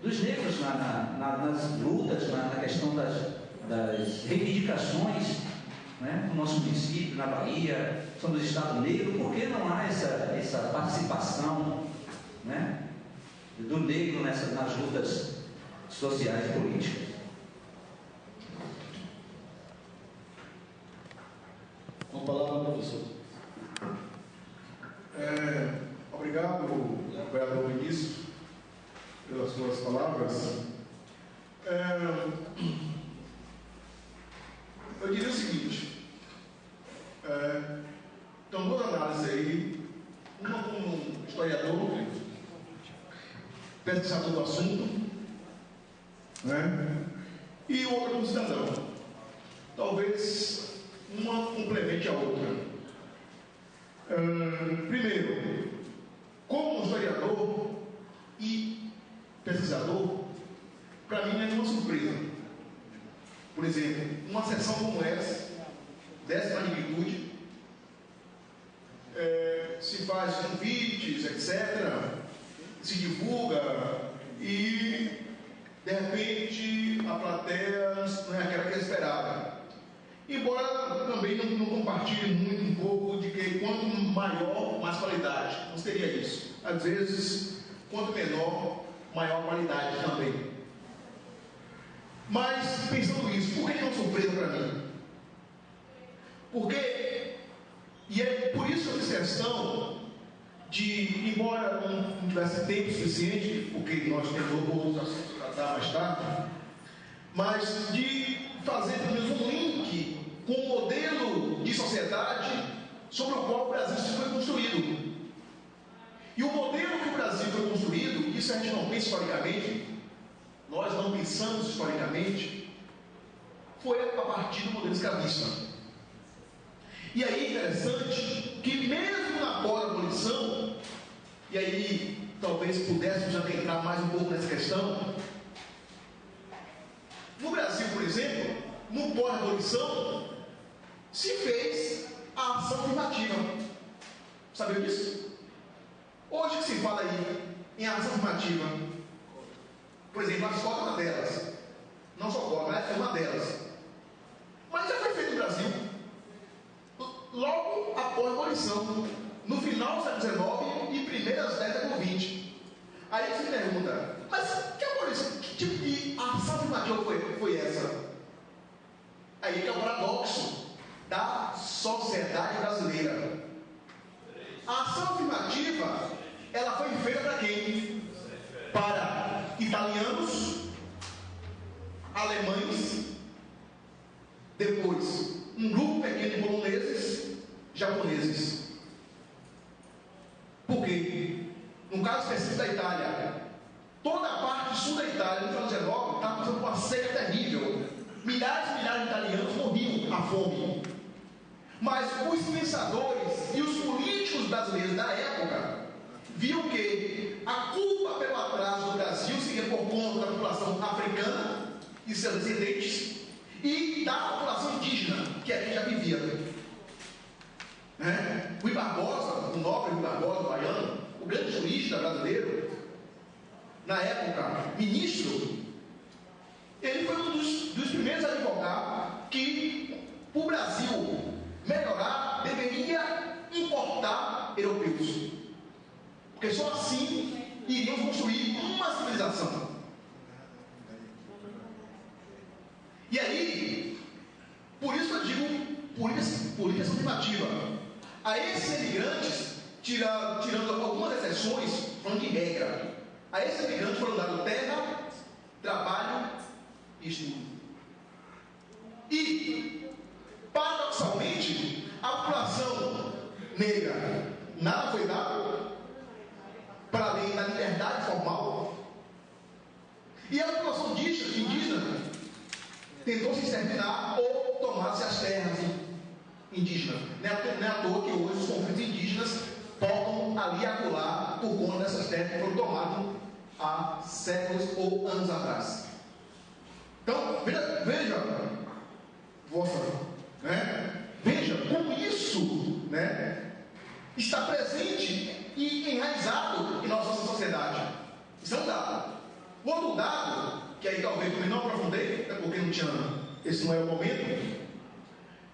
dos negros nas lutas, na questão das reivindicações, né, no nosso município, na Bahia, somos Estado negro. Por que não há essa participação, né, do negro nas lutas sociais e políticas? Com a palavra, professor. Obrigado, vereador Vinícius, pelas suas palavras. Eu diria o seguinte, então duas análises aí, uma como historiador, pesquisador do assunto, né? E outra como cidadão. Talvez uma complemente a outra. Primeiro, como historiador e pesquisador, para mim não é nenhuma surpresa. Por exemplo, uma sessão como essa, dessa magnitude, se faz convites, etc., se divulga e, de repente, a plateia não é aquela que é esperada. Embora também não compartilhe muito um pouco de que quanto maior, mais qualidade. Não seria isso. Às vezes, quanto menor, maior qualidade também. Mas, pensando nisso, por que é uma surpresa para mim? Porque, e é por isso a questão de, embora não tivesse tempo suficiente, porque nós temos outros assuntos a tratar mais tarde, mas de fazer pelo menos um link com o modelo de sociedade sobre o qual o Brasil se foi construído. E o modelo que o Brasil foi construído, isso a gente não pensa historicamente, nós não pensamos historicamente, foi a partir do modelo escravista. E aí é interessante que mesmo na pós-abolição, e aí talvez pudéssemos adentrar mais um pouco nessa questão, no Brasil, por exemplo, no pós-abolição, se fez a ação afirmativa. Sabia disso? Hoje que se fala aí em ação afirmativa, por exemplo, a escola é uma delas. Não só cota, mas é uma delas. Mas já foi feito no Brasil, logo após a abolição, no final do século XIX e primeiras décadas do XX. Aí você pergunta, mas que abolição, que tipo de ação afirmativa foi essa? Aí que é o paradoxo da sociedade brasileira. A ação afirmativa, ela foi feita para quem? Para italianos, alemães, depois um grupo pequeno de poloneses, japoneses. Por quê? No caso específico da Itália, toda a parte sul da Itália, no final do XIX, estava passando por uma seca terrível. Milhares e milhares de italianos morriam à fome. Mas os pensadores e os políticos brasileiros da época viam que a culpa pelo atraso do Brasil seria por conta da população africana e seus descendentes e da população indígena, que aqui já vivia. Rui Barbosa, o nobre Rui Barbosa, baiano, o grande jurista brasileiro, na época, ministro, ele foi um dos primeiros a advogar que o Brasil melhorar deveria importar europeus, porque só assim iríamos construir uma civilização. E aí, por isso eu digo política afirmativa. A esses imigrantes, tirando algumas exceções, falando de regra, a esses imigrantes foram dados terra, trabalho e estudo. E, paradoxalmente, a população negra nada foi dado para além da liberdade formal. E a população indígena tentou se exterminar ou tomar-se as terras indígenas. Não é à toa que hoje os conflitos indígenas tocam ali e acolá por conta dessas terras que foram tomadas há séculos ou anos atrás. Então, veja como isso está presente e enraizado em nossa sociedade. Isso é um dado. O outro dado, que aí talvez eu não aprofundei, até porque esse não é o momento,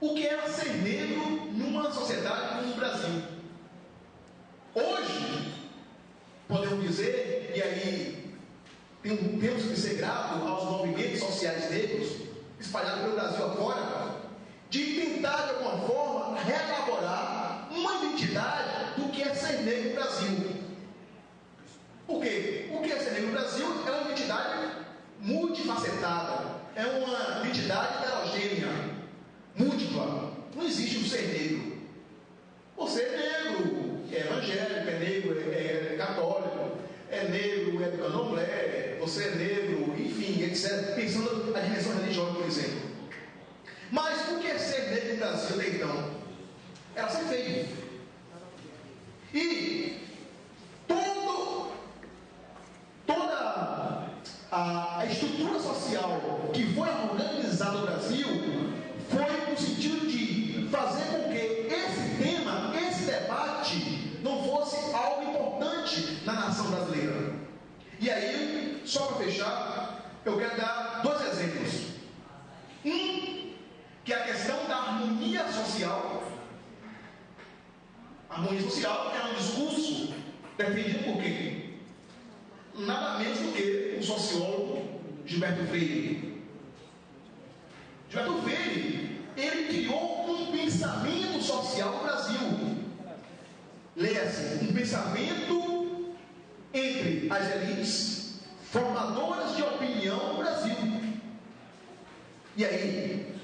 o que era ser negro numa sociedade como o Brasil. Hoje, podemos dizer, e aí temos que ser gratos aos movimentos sociais negros espalhados pelo Brasil afora, de tentar de alguma forma reelaborar uma identidade do que é ser negro no Brasil. Por quê? O que é ser negro no Brasil é uma identidade multifacetada, é uma identidade heterogênea, múltipla. Não existe um ser negro. Você é negro, é evangélico, é negro, é católico, é negro, é do candomblé, você é negro, enfim, etc. Pensando na dimensão religiosa, por exemplo. Mas o que é ser negro no Brasil até então? Era ser feio. E toda a estrutura social que foi organizada no Brasil foi no sentido de fazer com que esse tema, esse debate, não fosse algo importante na nação brasileira. E aí, só para fechar, eu quero dar dois exemplos. Que é a questão da harmonia social. A harmonia social é um discurso defendido por quem? Nada menos do que o sociólogo Gilberto Freire. Gilberto Freire, ele criou um pensamento social no Brasil. Leia-se, um pensamento entre as elites formadoras de opinião no Brasil. E aí,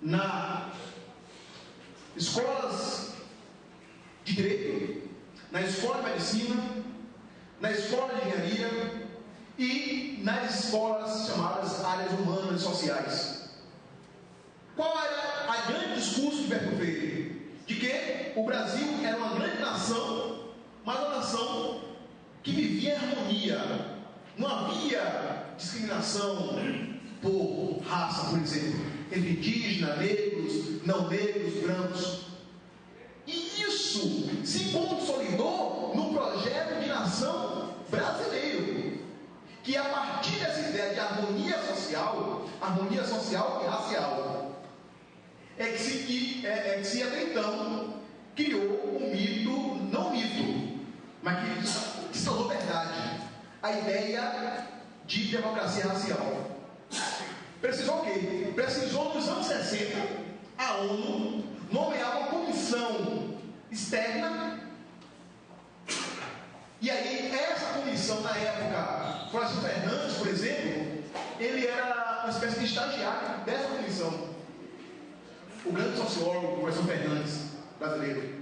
nas escolas de direito, na escola de medicina, na escola de engenharia e nas escolas chamadas áreas humanas e sociais. Qual era a grande discurso de Gilberto Freire? De que o Brasil era uma grande nação, mas uma nação que vivia em harmonia. Não havia discriminação por raça, por exemplo. entre indígenas, negros, não negros, brancos. E isso se consolidou no projeto de nação brasileiro, que a partir dessa ideia de harmonia social e racial, é que se até então criou um mito, não mito, mas que se tornou verdade, a ideia de democracia racial. Precisou o quê? Precisou, nos anos 60, a ONU nomear uma comissão externa. E aí, essa comissão, na época, Florestan Fernandes, por exemplo, ele era uma espécie de estagiário dessa comissão. O grande sociólogo, Florestan Fernandes, brasileiro.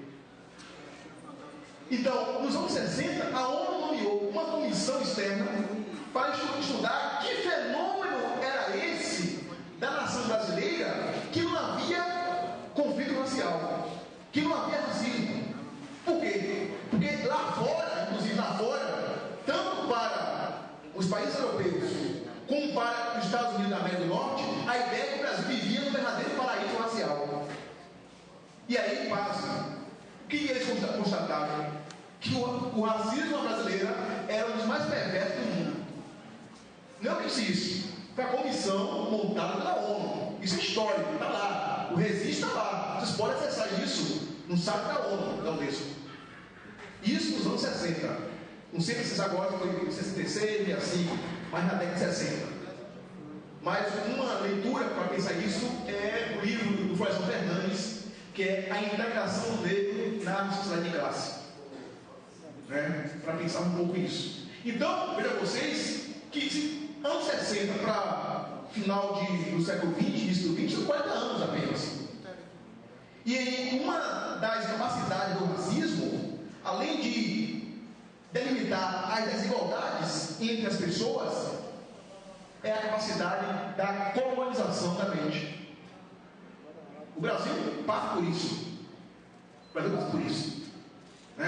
Então, nos anos 60, a ONU nomeou uma comissão externa para estudar que fenômeno era esse da nação brasileira, que não havia conflito racial, que não havia racismo. Por quê? Porque lá fora, inclusive lá fora, tanto para os países europeus como para os Estados Unidos da América do Norte, a ideia é que o Brasil vivia num verdadeiro paraíso racial. E aí passa. O que eles constataram? Que o racismo brasileiro era um dos mais perversos do mundo. Não é o que disse isso. Foi a comissão montada pela ONU. Isso é histórico, está lá. O registro está lá. Vocês podem acessar isso no site da ONU, da Unesco. Isso nos anos 60. Não sei se vocês agora foi em 66, 65, mas na década de 60. Mas uma leitura para pensar isso é o livro do Florestan Fernandes, que é A Integração do Negro na Sociedade de Classe. Para pensar um pouco isso. Então, veja vocês que anos 60 para final do século XX, início do XX, são 40 anos apenas. E uma das capacidades do racismo, além de delimitar as desigualdades entre as pessoas, é a capacidade da colonização da mente. O Brasil passa por isso. O Brasil passa por isso. Não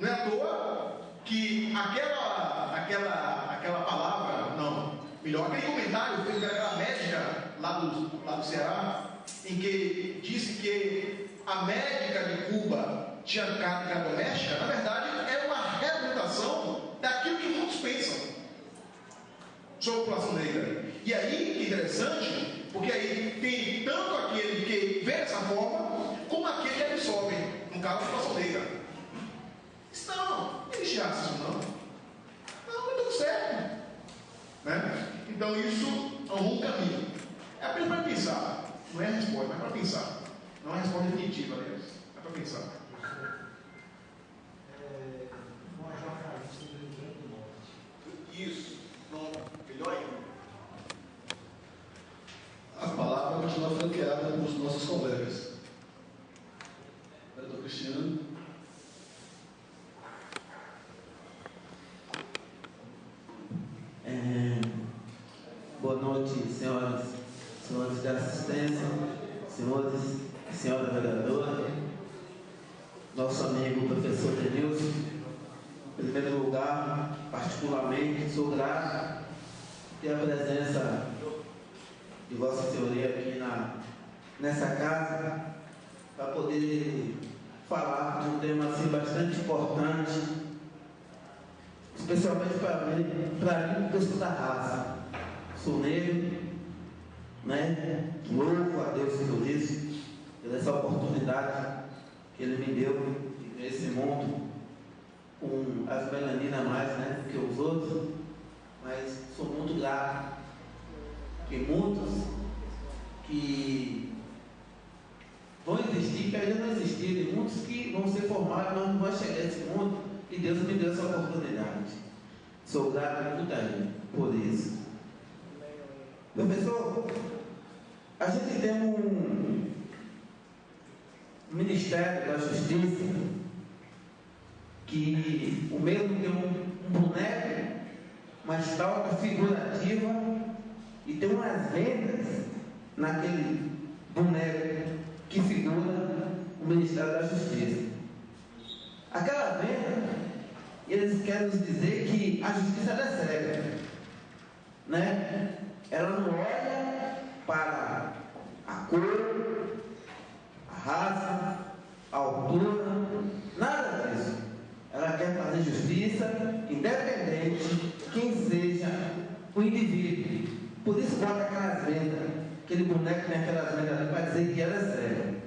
é à toa que aquela palavra, não, melhor, aquele comentário feito pela médica lá do Ceará, em que disse que a médica de Cuba tinha carga doméstica, na verdade é uma representação daquilo que muitos pensam sobre a população negra. E aí que é interessante, porque aí tem tanto aquele que vê dessa forma, como aquele que absorve, no caso a população negra. Isso não existe racismo, não é tudo certo. Então isso é um bom caminho. É apenas para pensar, não é a resposta, mas para pensar. Não é a resposta definitiva, aliás, é para pensar. Isso, não, melhor ainda. A palavra continua franqueada para os nossos colegas. Doutor Cristiano. Boa noite, senhoras da assistência, senhores e senhora vereadora, nosso amigo professor Denilson. Em primeiro lugar, particularmente, sou grato ter a presença de Vossa Senhoria aqui nessa casa, para poder falar de um tema assim bastante importante, especialmente para mim, porque eu sou da raça. Sou negro, louvo a Deus por isso, por essa oportunidade que Ele me deu nesse mundo, com as melaninas mais do que os outros, mas sou muito grato que muitos que vão existir, que ainda não existiram, e muitos que vão ser formados, mas não vão chegar a esse mundo, e Deus me deu essa oportunidade. Sou grato muito a Ele por isso. Professor, a gente tem um Ministério da Justiça que o mesmo tem um boneco, uma estátua figurativa, e tem umas vendas naquele boneco que figura o Ministério da Justiça. Aquela venda, eles querem nos dizer que a justiça é cega, Ela não olha para cor, a raça, a altura, nada disso. Ela quer fazer justiça independente de quem seja o indivíduo. Por isso bota aquelas vendas, aquele boneco tem aquelas vendas ali para dizer que ela é séria.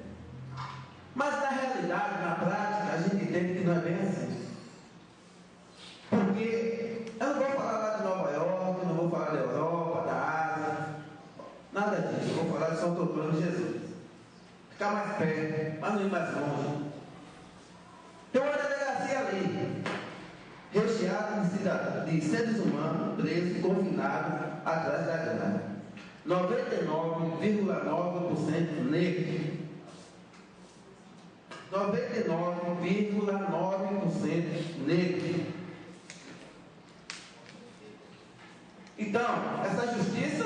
Mas na realidade, na prática, a gente entende que não é bem assim. Porque eu não vou falar lá de Nova York, não vou falar da Europa, da Ásia, nada disso. Eu vou falar de São Antônio de Jesus. Ficar mais perto, mas não ir mais longe. Tem uma delegacia ali, recheada de seres humanos presos, confinados atrás da grade. 99,9% negro. 99,9% negro. Então, essa justiça,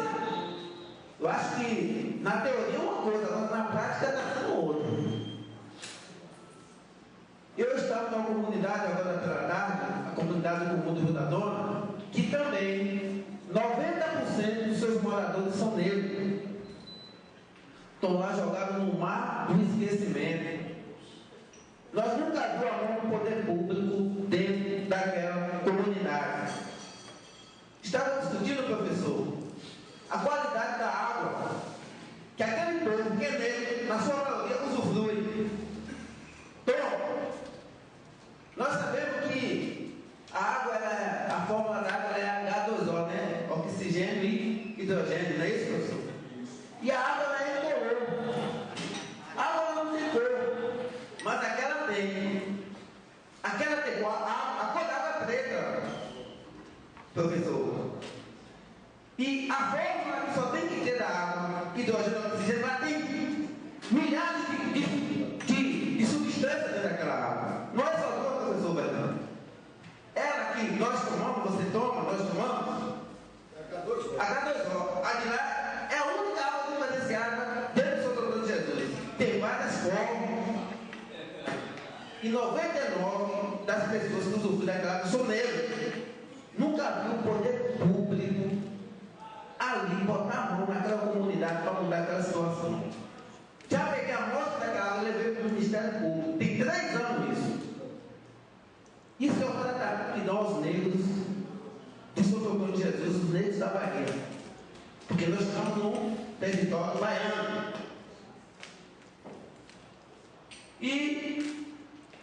eu acho que na teoria é uma coisa, mas na prática está sendo outra. Eu estava numa comunidade agora pela tarde, a comunidade comum do Rio da Dona, que também 90% dos seus moradores são negros. Estão lá jogados no mar do esquecimento. Nós nunca vimos a mão do poder público dentro daquela comunidade. Estava discutindo, professor, a qualidade da água que aquele povo que é negro, na sua maioria, usufrui. Então, nós sabemos que a água, a fórmula da água é H2O, né? Oxigênio e hidrogênio, não é isso, professor? E a água não é incolor. A água não tem cor, mas aquela tem. Aquela tem cor, a cor da água é preta, professor. E a fórmula que só tem que ter da água, hidrogênio e oxigênio, ela tem milhares de substâncias dentro daquela água. Não é só cor, professor Bernardo. Ela que nós tomamos, você toma, nós tomamos, H2O. A de lá é a única água diferenciada dentro do São Antônio de Jesus. Tem várias formas. E 99% das pessoas que usufruem daquela água são negros. Nunca vi o poder público ali botar a mão naquela comunidade para mudar aquela situação. Já peguei a amostra daquela água e levei para o Ministério Público. Tem 3 anos isso. Isso é o tratamento que dá aos negros de São Antônio de Jesus, os negros da Bahia. Porque nós estamos no território baiano. E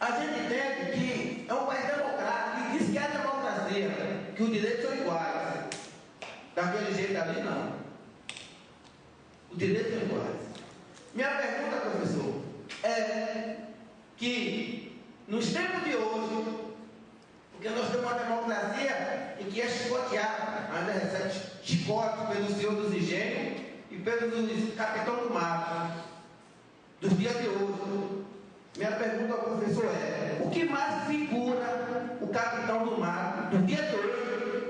a gente entende que é um país democrático e diz que é democracia, que os direitos são iguais. Daquele jeito ali, não. Os direitos são iguais. Minha pergunta, professor, é que nos tempos de hoje, porque nós temos uma democracia em que é chicoteada, ainda recebe chicote pelo senhor dos engenhos e pelos capitão do mato, dos dias de hoje. Minha pergunta ao professor é: o que mais figura o capitão do mato do dia de hoje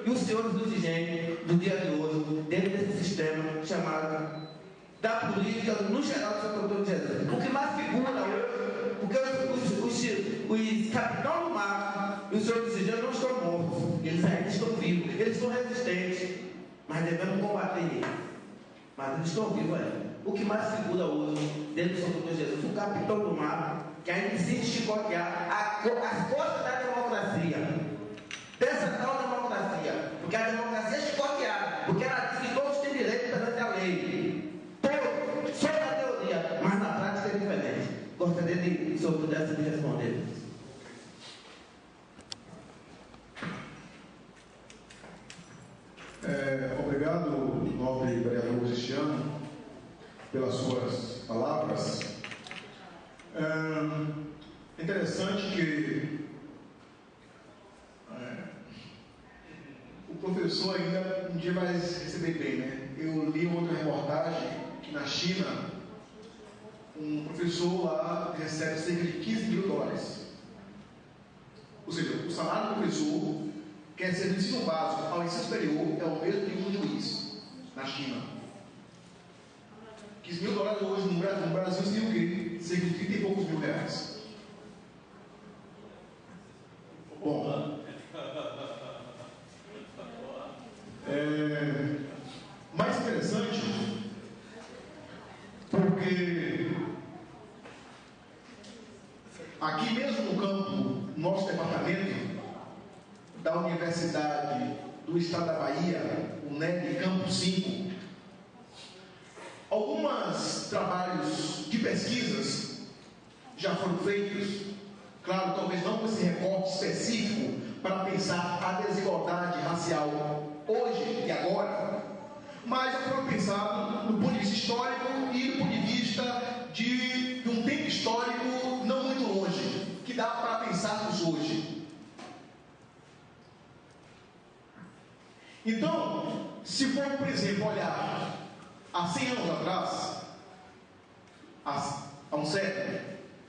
e os senhores dos engenhos do dia de hoje, dentro desse sistema chamado da política no geral do São Antônio de Jesus? O que mais figura hoje? Porque os capitão do mato e os senhores dos engenhos não estão mortos, eles ainda estão vivos, eles são resistentes, mas devemos combater eles. Mas eles estão vivos ainda. O que mais figura hoje dentro do São Antônio de Jesus? O capitão do mato, que ainda insiste chicotear as costas da democracia, dessa tal democracia, porque a democracia é chicoteada, porque ela diz que todos têm direito perante a lei, todos, só na teoria, mas na prática é diferente. Gostaria de, se eu pudesse, me responder. Obrigado, nobre vereador Cristiano, pelas suas palavras. É interessante que o professor ainda um dia vai receber bem, né? Eu li outra reportagem que na China um professor lá recebe cerca de $15 mil. Ou seja, o salário do professor, quer ser do ensino básico ao ensino superior, é o mesmo que um juiz na China. $15 mil hoje no Brasil seria o quê? Cerca de 30 e poucos mil reais. Bom, mais interessante, porque aqui mesmo no campo, nosso departamento da Universidade do Estado da Bahia, o NEB Campo 5, alguns trabalhos de pesquisas já foram feitos, claro, talvez não com esse recorte específico para pensar a desigualdade racial hoje e agora, mas já foram pensados do ponto de vista histórico e do ponto de vista de um tempo histórico não muito longe, que dá para pensarmos hoje. Então, se for, por exemplo, olhar há 100 anos atrás, há um século,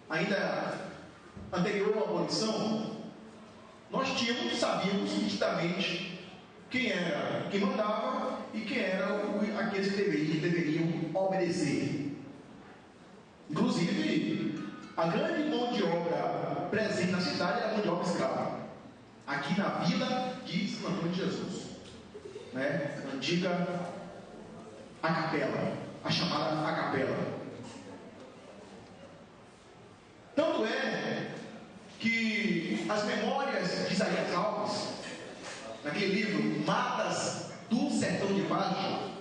ainda anterior à abolição, nós sabíamos nitidamente quem era quem mandava e quem eram aqueles que deveriam obedecer. Inclusive, a grande mão de obra presente na cidade era a mão de obra escrava, aqui na vila de São Antônio de Jesus, né? A antiga a capela, a chamada a capela. Tanto é que as memórias de Isaías Alves, naquele livro Matas do Sertão de Baixo,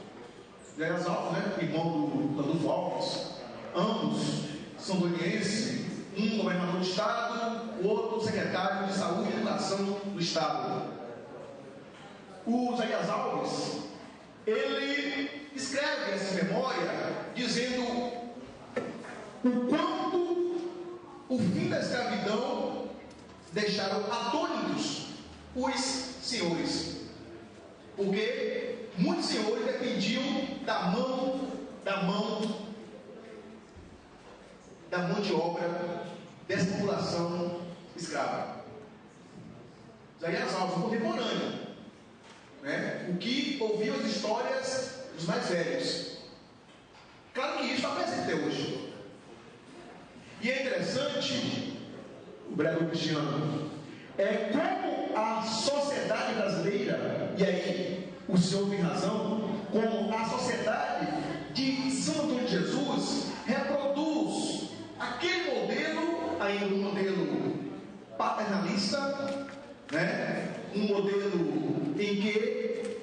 Isaías Alves, né, irmão do Adolfo Alves, ambos são donienses, um governador do estado, o outro secretário de saúde e educação do estado. O Isaías Alves, ele escreve essa memória dizendo o quanto o fim da escravidão deixaram atônitos os senhores, porque muitos senhores dependiam da mão de obra dessa população escrava. Isaías Alves, contemporâneo, né? O que ouviu as histórias dos mais velhos. Claro que isso está presente até hoje. E é interessante, o breve cristiano, como a sociedade brasileira, e aí o senhor tem razão, como a sociedade de São Antônio de Jesus reproduz aquele modelo, ainda um modelo paternalista, né? Um modelo em que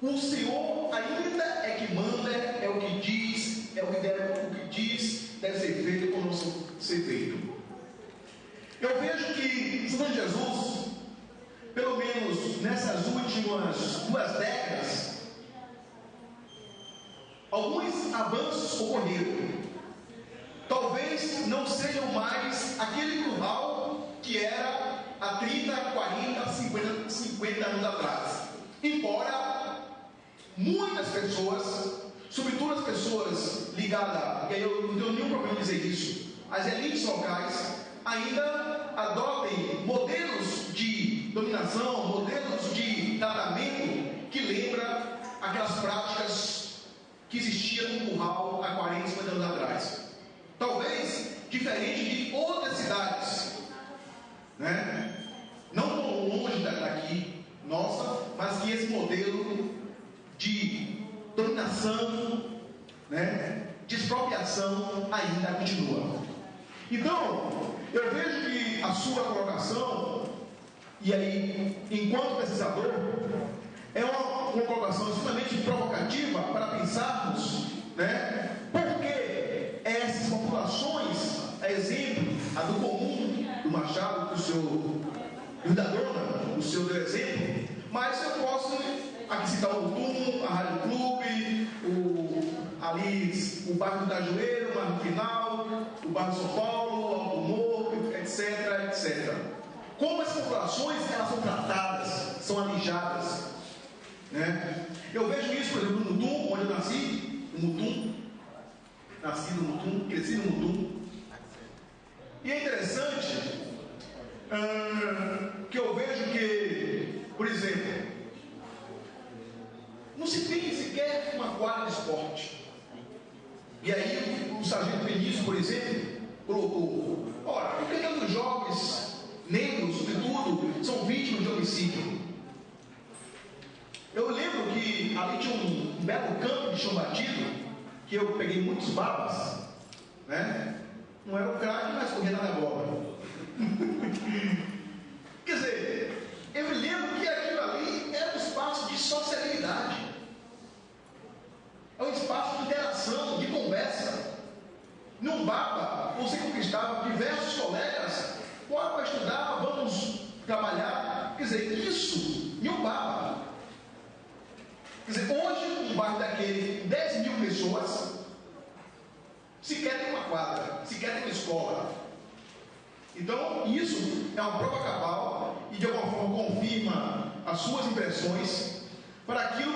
o Senhor ainda é que manda, é o que diz, deve ser feito ou não ser feito. Eu vejo que São Antônio de Jesus, pelo menos nessas últimas 2 décadas, alguns avanços ocorreram. Talvez não sejam mais aquele curral que era há 30, 40, 50 anos atrás. Embora muitas pessoas, sobretudo as pessoas ligadas, e aí eu não tenho nenhum problema em dizer isso, as elites locais ainda adotem modelos de dominação, modelos de tratamento que lembra aquelas práticas que existiam no curral há 40, 50 anos atrás. Talvez diferente de outras cidades, né? Não tão longe daqui, nossa, mas que esse modelo de dominação, né, de expropriação ainda continua. Então, eu vejo que a sua colocação, e aí, enquanto pesquisador, é uma colocação extremamente provocativa para pensarmos, né, por que essas populações, a exemplo, a do comum, do Machado, do seu da Dona, o senhor deu exemplo, mas eu posso aqui citar o Mutum, a Rádio Clube, o bairro do Itajueiro, o bairro Final, o bairro São Paulo, o Alto Morro, etc, etc. Como as populações elas são tratadas, são alijadas, né? Eu vejo isso, por exemplo, no Mutum, onde eu nasci, no Mutum, nasci no Mutum, cresci no Mutum, e é interessante que eu vejo que, por exemplo, não se tem sequer uma quadra de esporte. E aí o sargento Benício, por exemplo, colocou: ora, por que os jovens negros, sobretudo, são vítimas de homicídio? Eu lembro que ali tinha um belo campo de chão batido, que eu peguei muitos babas, né? Não era o craque, mas corria na bola. Quer dizer, eu me lembro que aquilo ali era um espaço de sociabilidade, é um espaço de interação, de conversa. Num Baba, você conquistava diversos colegas, bora para estudar, vamos trabalhar. Quer dizer, isso em um Baba. Quer dizer, hoje, um bairro daquele, 10 mil pessoas, sequer tem uma quadra, sequer tem uma escola. Então, isso é uma prova cabal e de alguma forma confirma as suas impressões para aquilo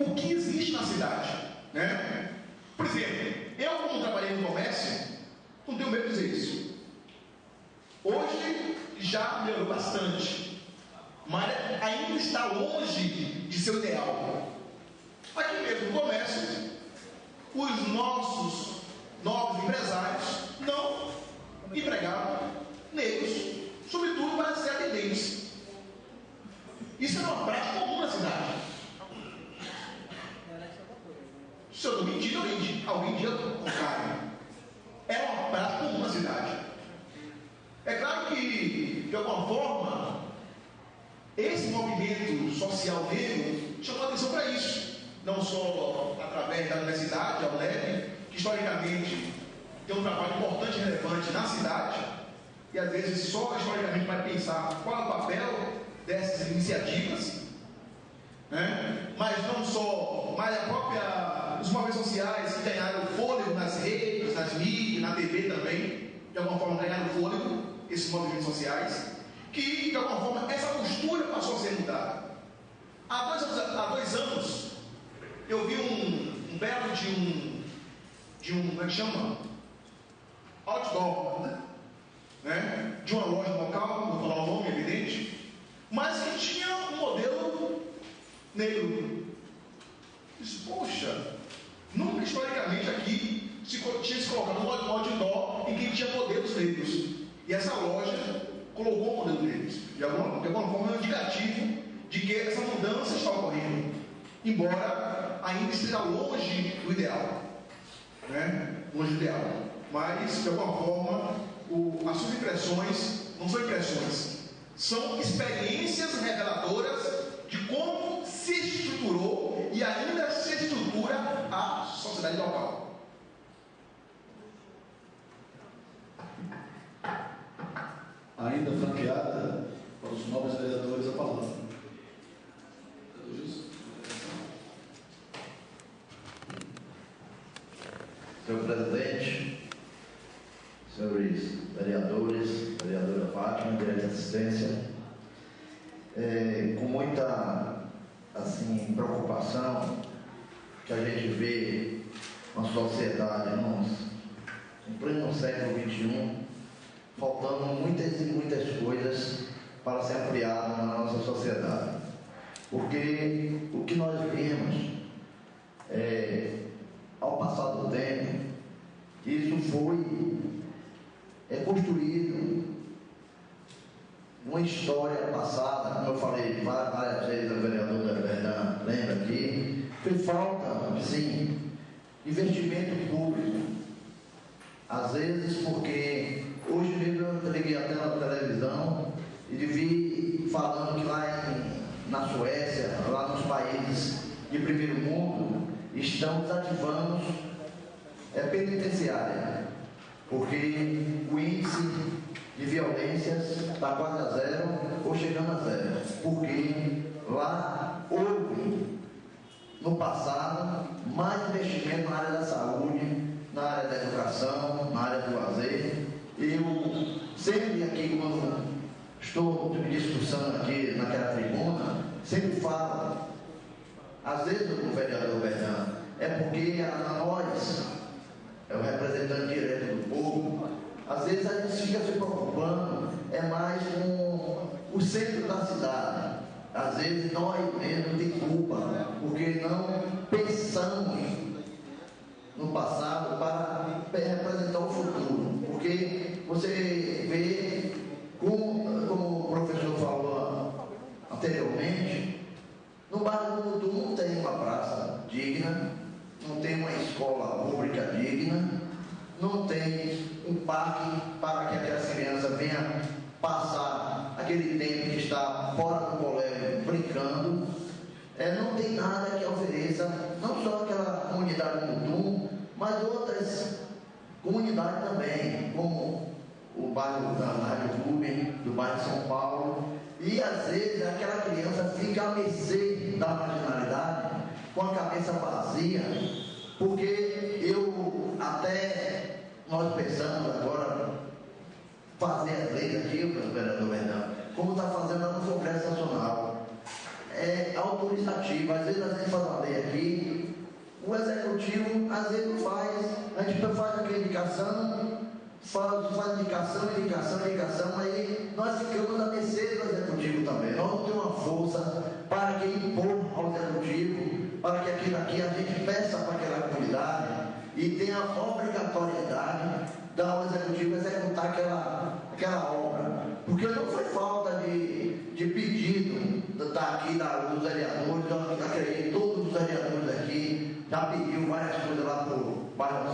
o que existe na cidade, né? Por exemplo, eu como trabalhei no comércio, não tenho medo de dizer isso. Hoje já melhorou bastante, mas ainda está longe de seu ideal. Aqui mesmo no comércio, os nossos novos empresários não empregavam negros, sobretudo para ser atendentes. Isso é uma prática comum na cidade. Se eu não mentir, alguém dia com carne. Era uma prática comum na cidade. É claro que, de alguma forma, esse movimento social negro chamou a atenção para isso. Não só através da universidade, a UNEB, que historicamente tem um trabalho importante e relevante na cidade, e às vezes só historicamente vai pensar qual é o papel dessas iniciativas, né? Mas não só, mas os movimentos sociais que ganharam fôlego nas redes, nas mídias, na TV também, de alguma forma ganharam fôlego, esses movimentos sociais, que de alguma forma essa postura passou a ser mudada. Há 2 anos, eu vi um belo de um, como é que chama? Outdoor, né? De uma loja local, não vou falar o nome, evidente, mas que tinha um modelo negro. Disse, poxa, nunca historicamente aqui tinha se colocado um outdoor em que tinha modelos negros. E essa loja colocou um modelo negro. De alguma forma é um indicativo de que essa mudança está ocorrendo, embora ainda esteja longe do ideal, né? Longe do ideal. Mas, de alguma forma, as suas impressões não são impressões, são experiências reveladoras de como se estruturou e ainda se estrutura a sociedade local. Ainda franqueada para os novos vereadores a palavra. Senhor presidente, senhores vereadores, vereadora Fátima, direito de assistência, com muita preocupação que a gente vê uma sociedade em pleno século XXI, faltando muitas e muitas coisas para ser ampliadas na nossa sociedade. Porque o que nós vemos ao passar do tempo, isso foi construído uma história passada, como eu falei várias vezes, a vereadora Verdão lembra aqui, foi falta, sim, investimento público. Às vezes porque hoje mesmo eu liguei até na televisão e vi falando que lá na Suécia, lá nos países de primeiro mundo, estão desativando penitenciária, porque o índice de violências está quase a zero ou chegando a zero, porque lá houve no passado mais investimento na área da saúde, na área da educação, na área do lazer. Eu sempre aqui, quando estou me discussando aqui naquela tribuna, sempre falo, às vezes o vereador Bernardo, é porque a nós, é o representante direto do povo, às vezes a gente fica se preocupando mais com o centro da cidade. Às vezes nós mesmos temos culpa, porque não pensamos no passado para representar o futuro. Porque você vê, como o professor falou anteriormente, no bairro do Mutum não tem uma praça digna, não tem uma escola pública digna, não tem um parque para que aquelas crianças venham passar aquele tempo que está fora do colégio brincando. Não tem nada que ofereça, não só aquela comunidade do Mutum, mas outras comunidades também, como o bairro da Rádio Clube, do bairro de São Paulo. E às vezes aquela criança fica à mercê da marginalidade, com a cabeça vazia, porque nós pensamos agora fazer as leis aqui, o vereador Verdão, como está fazendo lá no Congresso Nacional. É autorizativo, às vezes a gente faz uma lei aqui, o executivo às vezes não faz, a gente faz aquela indicação, faz indicação, aí nós ficamos à mercê do executivo também. Nós não temos uma força para que impor ao executivo, para que aquilo aqui a gente peça para aquela comunidade e tenha a obrigatoriedade ao executivo executar aquela obra. Porque não foi falta de pedido daqui dos vereadores, eu acredito que todos os vereadores aqui já pediu várias coisas lá para o bairro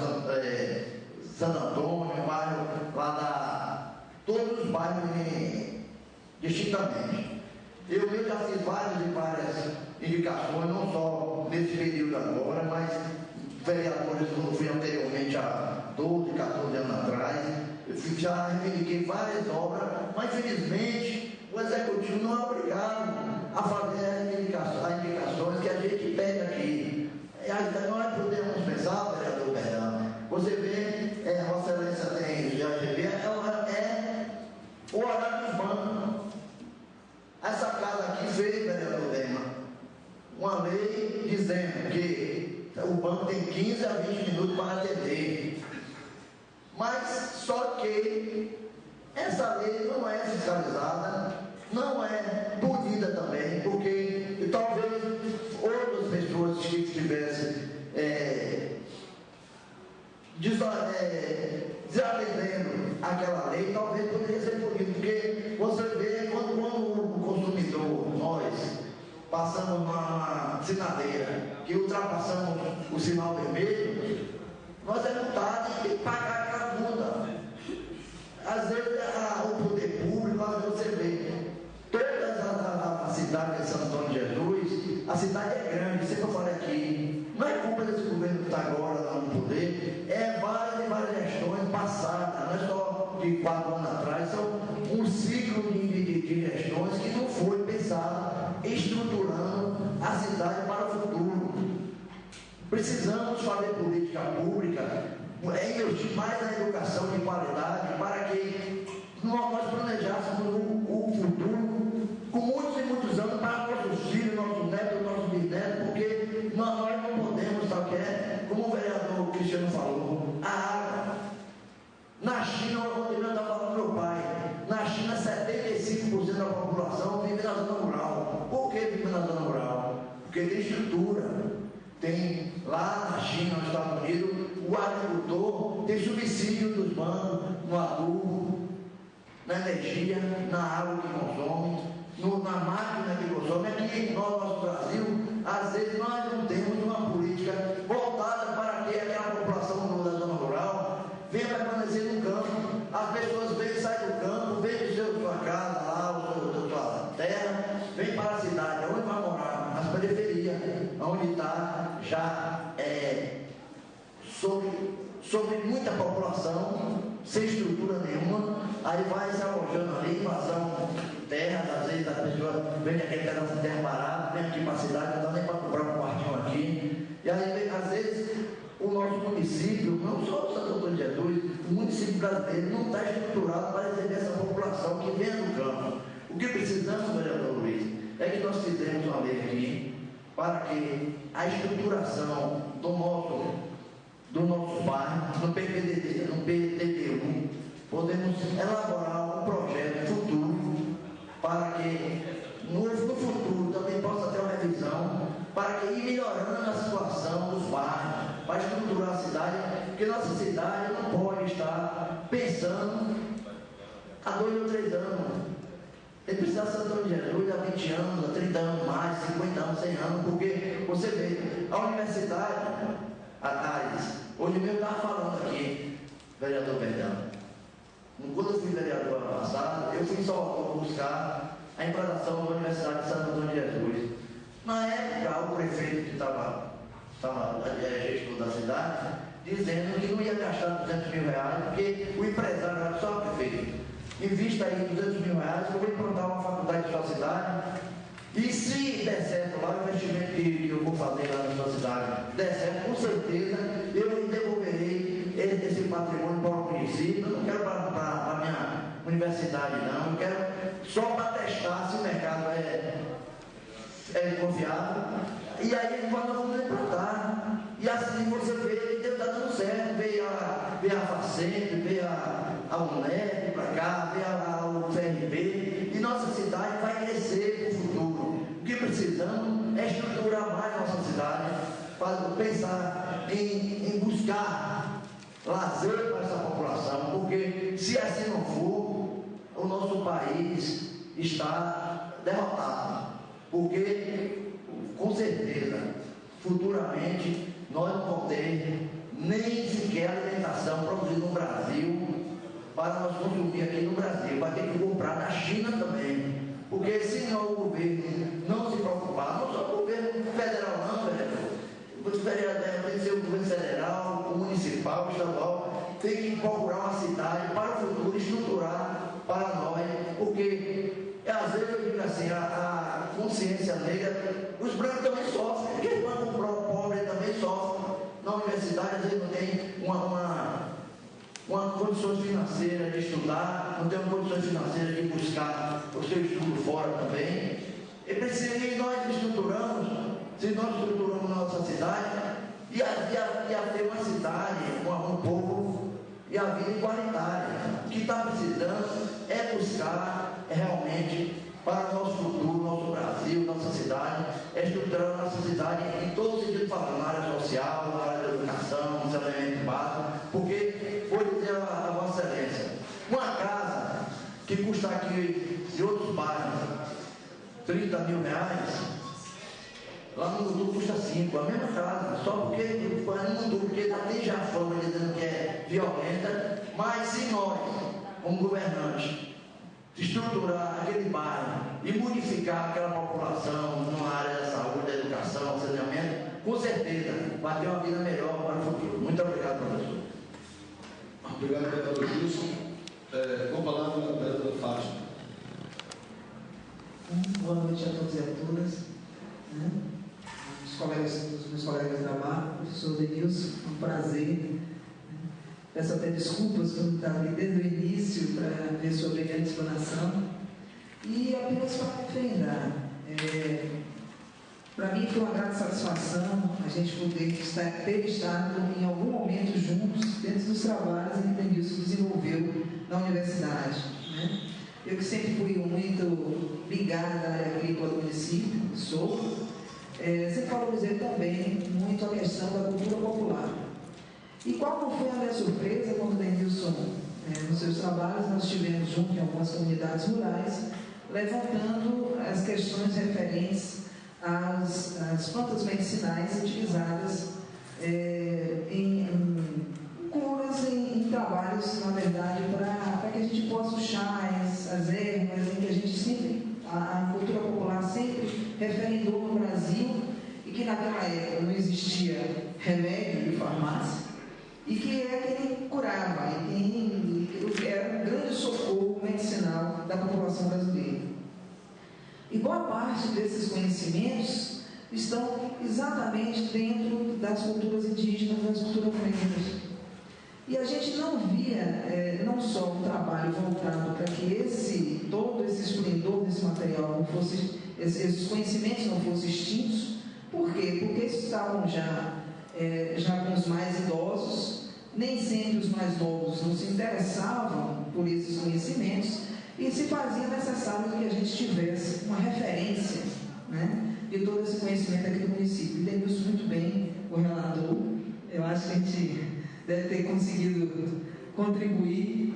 Santo Antônio, bairro lá todos os bairros distintamente. Eu mesmo já fiz várias indicações, não só nesse período agora, mas vereadores quando fui anteriormente há 12, 14 anos atrás, eu já reivindiquei várias obras, mas infelizmente o executivo não é obrigado a fazer as indicações que a gente pede aqui. Nós podemos pensar, vereador Bernardo, você vê, Vossa Excelência tem GAGB, o horário dos bancos. Essa casa aqui fez, vereador Lema, uma lei dizendo que o banco tem 15 a 20 minutos para atender. Mas só que essa lei não é fiscalizada, não é punida também, porque talvez outras pessoas que estivessem desatendendo aquela lei, talvez poderia ser punido, porque você vê quando o consumidor, nós passamos uma sinaleira que ultrapassamos o sinal vermelho, nós é multado e tem que pagar aquela multa. Às vezes o poder público, às vezes você vê toda a cidade de Santo Antônio de Jesus, a cidade é grande, sempre eu falei aqui, não é culpa desse governo que está agora lá no poder, é várias gestões passadas, não é só de 4 anos atrás, são um ciclo de gestões que não foi pensado estruturando a cidade para o futuro. Precisamos fazer política pública, investir mais na educação de qualidade para que nós planejássemos o futuro com muitos e muitos anos para nossos filhos, nossos netos, nossos bisnetos, porque nós não podemos, sabe, como o vereador Cristiano falou, a água. Na China, eu estava falando do meu pai, na China 75% da população vive na zona rural. Por que vive na zona rural? Porque tem estrutura. Tem lá na China, nos Estados Unidos, o agricultor tem subsídio dos bancos no adubo, na energia, na água que consome, na máquina que consome. Aqui no nosso Brasil, às vezes nós não temos uma política voltada para que aquela população da zona rural venha permanecer no campo. As pessoas vêm, saem do campo, vêm de sua casa lá, da sua terra, vêm para a cidade, onde vai morar? Nas periferias, onde está já sobre muita população, sem estrutura nenhuma, aí vai se alojando ali, invasão de terras, às vezes a pessoa vem aquele pedaço de terra parado, vem aqui para a cidade, não dá nem para comprar um quartinho aqui, e aí às vezes o nosso município, não só o Santo Antônio de Jesus, o município brasileiro não está estruturado para receber essa população que vem do campo. O que precisamos, vereador Luiz, é que nós fizemos uma lei aqui para que a estruturação do nosso bairro, no PDD1, podemos elaborar um projeto futuro para que no futuro também possa ter uma revisão para que ir melhorando a situação dos bairros, para estruturar a cidade, porque nossa cidade não pode estar pensando há 2 ou 3 anos. Ele precisa de Santo Antônio de Jesus há 20 anos, há 30 anos mais, 50 anos, 100 anos, porque você vê, a universidade, hoje mesmo eu estava falando aqui, vereador Perdão. Quando eu fui vereador ano passado, eu fui em Salvador buscar a implantação da Universidade de Santo Antônio de Jesus. Na época, o prefeito que estava gestor da cidade, dizendo que não ia gastar 200 mil reais, porque o empresário era só prefeito. Invista aí 200 mil reais, eu vou implantar uma faculdade de sua cidade. E se der certo lá, o investimento que eu vou fazer lá na sua cidade der certo, com certeza eu devolverei esse patrimônio para o município. Eu não quero para a minha universidade, não. Eu quero só para testar se o mercado é confiável. E aí nós vamos implantar. E assim você vê que está dando certo. Veio a Facente, veio a UNEP para cá, veio o FRB. E nossa cidade vai crescer para o futuro. O que precisamos é estruturar mais nossa cidade, pensar em buscar lazer para essa população, porque se assim não for, o nosso país está derrotado. Porque, com certeza, futuramente, nós não vamos ter nem sequer alimentação produzida no Brasil para nós consumir aqui no Brasil. Vai ter que comprar na China também. Porque se não o governo não se preocupar, não só o governo federal não, vereador. Tem que ser o governo federal, o municipal, o estadual, tem que procurar uma cidade para o futuro, estruturar para nós, porque às vezes eu digo assim, a consciência negra, os brancos também sofrem, porque os brancos pobres também sofrem. Na universidade às vezes não tem uma condições financeiras de estudar, não tem condições financeiras de buscar o seu estudo fora também. E nós estruturamos, se nós estruturamos nossa cidade, ia ter uma cidade, um povo, e a vida igualitária. O que está precisando é buscar realmente para o nosso futuro, nosso Brasil, nossa cidade, é estruturar a nossa cidade em todo o sentido, na área social, na área da educação, no saneamento básico, porque, vou dizer a Vossa Excelência, uma casa que custa aqui de outros bairros 30 mil reais, lá no Mudu custa 5, a mesma casa, só porque no Mudu, porque ainda tem já fama dizendo que é violenta, mas se nós, como governantes, estruturar aquele bairro e modificar aquela população na área da saúde, da educação, do saneamento, com certeza vai ter uma vida melhor para o futuro. Muito obrigado, professor. Obrigado, vereador Gilson. Com a palavra, a vereadora Fátima. Boa noite a todos e a todas. Os meus colegas de trabalho, professor Denilson, é um prazer. Peço até desculpas por não estar ali desde o início para ver sua brilhante explanação. E apenas para referendar. Para mim foi uma grande satisfação a gente poder ter estado em algum momento juntos dentro dos trabalhos que o Denilson desenvolveu na universidade. Eu que sempre fui muito ligada à área agrícola do município, sempre valorizei também muito a questão da cultura popular. E qual não foi a minha surpresa quando o Denilson, nos seus trabalhos, nós estivemos juntos em algumas comunidades rurais, levantando as questões referentes às plantas medicinais utilizadas em curas, em trabalhos, na verdade, para que a gente possa os chás, as ervas, em que a gente sempre, a cultura popular sempre referendou no Brasil, e que naquela época não existia remédio de farmácia, e que é quem curava, e que era um grande socorro medicinal da população brasileira. E boa parte desses conhecimentos estão exatamente dentro das culturas indígenas, das culturas negras. E a gente não via, não só um trabalho voltado para que todo esse esplendor desse material não fosse, esses conhecimentos não fossem extintos. Por quê? Porque estavam já com os mais idosos, nem sempre os mais novos não se interessavam por esses conhecimentos, e se fazia necessário que a gente tivesse uma referência, de todo esse conhecimento aqui do município. Entendeu isso muito bem, o relator. Eu acho que a gente deve ter conseguido contribuir,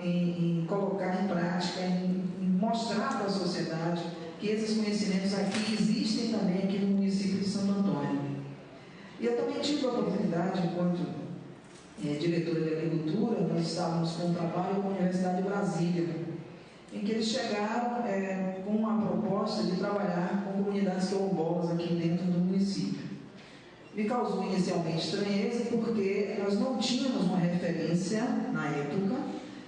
em colocar em prática, em mostrar para a sociedade que esses conhecimentos aqui existem também aqui no município de Santo Antônio. E eu também tive a oportunidade, enquanto diretora de Agricultura, nós estávamos com um trabalho com a Universidade de Brasília, em que eles chegaram com uma proposta de trabalhar com comunidades quilombolas aqui dentro do município. Me causou inicialmente estranheza porque nós não tínhamos uma referência, na época,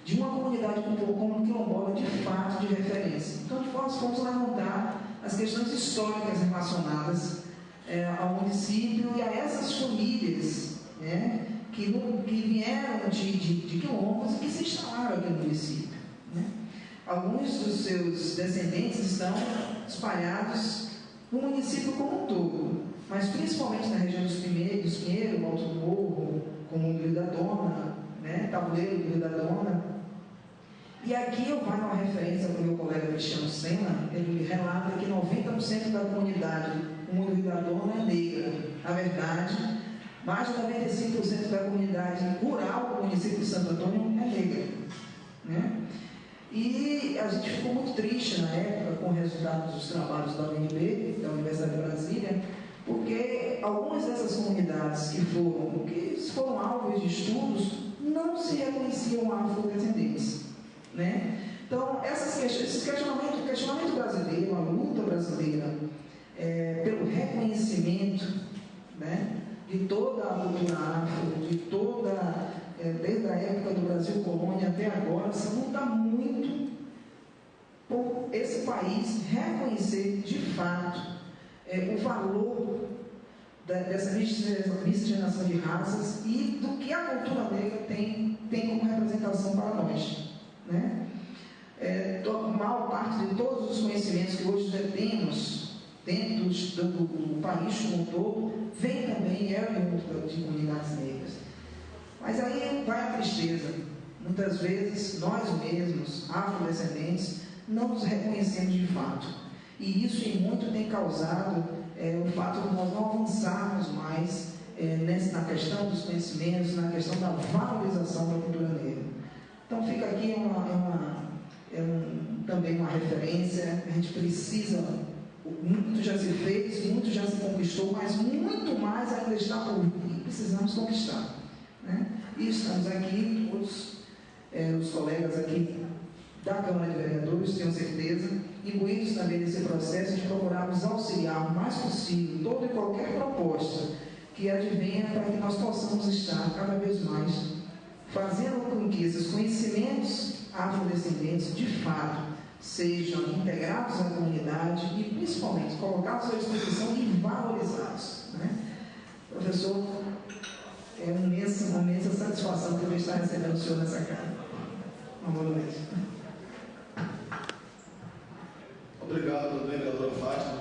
de uma comunidade como quilombola de fato de referência. Então, nós fomos levantar as questões históricas relacionadas ao município e a essas famílias, né, que vieram de quilombos e que se instalaram aqui no município. Né? Alguns dos seus descendentes estão espalhados no município como um todo, mas principalmente na região dos Pinheiros, Alto do Morro, como o Rio da Dona, né, Tabuleiro do Rio da Dona. E aqui eu vou uma referência para o meu colega Cristiano Senna, ele relata que 90% da comunidade do Rio da Dona é negra. Na verdade, mais de 95% da comunidade rural do município de Santo Antônio é negra. Né? E a gente ficou muito triste na época com o resultado dos trabalhos da UNB, da Universidade de Brasília, porque algumas dessas comunidades que foram alvos de estudos não se reconheciam afrodescendentes. Né? Então, esse questionamento brasileiro, a luta brasileira pelo reconhecimento, né, de toda a cultura afro, desde a época do Brasil colônia até agora, se luta muito por esse país reconhecer de fato o valor dessa miscigenação de raças e do que a cultura negra tem como representação para nós. Né? A maior parte de todos os conhecimentos que hoje temos dentro do país como um todo vem também de comunidades negras. Mas aí vai a tristeza. Muitas vezes nós mesmos, afrodescendentes, não nos reconhecemos de fato. E isso em muito tem causado o fato de nós não avançarmos mais na questão dos conhecimentos, na questão da valorização da cultura negra. Então fica aqui também uma referência. A gente precisa, muito já se fez, muito já se conquistou, mas muito mais ainda está por vir e precisamos conquistar. Né? E estamos aqui, todos os colegas aqui da Câmara de Vereadores, tenho certeza, imbuídos também nesse processo de procurarmos auxiliar o mais possível toda e qualquer proposta que advenha para que nós possamos estar cada vez mais fazendo com que esses conhecimentos afrodescendentes, de fato, sejam integrados à comunidade e, principalmente, colocados à disposição e valorizados. Né? Professor, é uma imensa satisfação poder estar recebendo o senhor nessa casa. Uma boa noite. Obrigado, vereadora Fátima,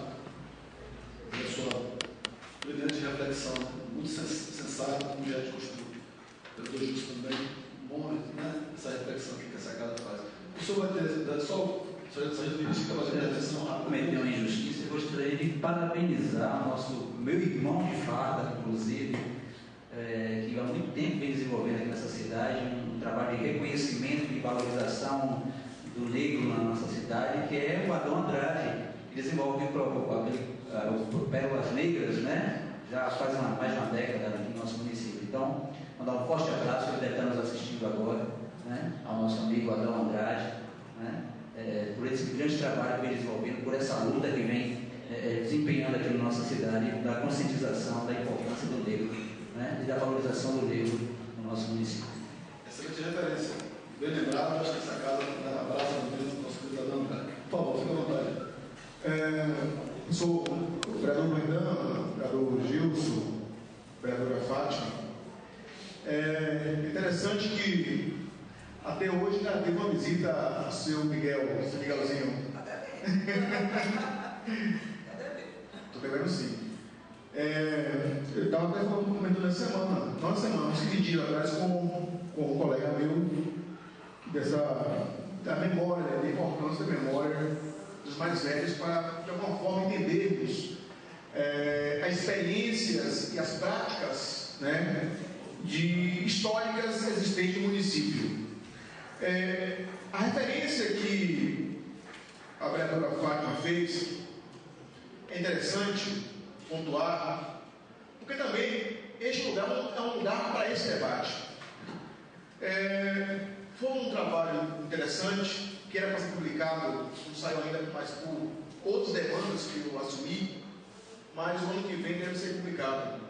pela sua brilhante reflexão, muito sensata, como já de costume. Vereador Justo também, bom, né? Essa reflexão que essa casa faz. O senhor vai ter só jurídica para fazer a reflexão rápida. Cometeu uma injustiça e gostaria de parabenizar meu irmão de farda, inclusive, que há muito tempo vem desenvolvendo aqui nessa cidade um trabalho de reconhecimento e valorização do negro na nossa cidade, que é o Adão Andrade, que desenvolve o Pérolas Negras, né? Já faz mais de uma década aqui no nosso município. Então, mandar um forte abraço, ele deve estar nos assistindo agora, né? Ao nosso amigo Adão Andrade, né? Por esse grande trabalho que vem desenvolvendo, por essa luta que vem desempenhando aqui na nossa cidade, da conscientização da importância do negro, né? E da valorização do negro no nosso município. Excelente referência. Bem lembrado, acho que essa casa dá abraço no nosso querido Adão Andrade. Por favor, fique à vontade. Eu sou o vereador Brandão, o vereador Gilson, a vereadora Fátima. É interessante que até hoje ainda teve uma visita ao seu Miguelzinho. Estou devendo sim. Eu estava até comentando essa semana, não essa semana, uns 15 dias atrás, com um colega meu, da memória, da importância da memória dos mais velhos, para de alguma forma entendermos as experiências e as práticas, né, históricas existentes no município. A referência que a vereadora Fátima fez é interessante pontuar, porque também este lugar é um lugar para esse debate. Foi um trabalho interessante, que era para ser publicado, não saiu ainda, mas por outras demandas que eu assumi, mas o ano que vem deve ser publicado.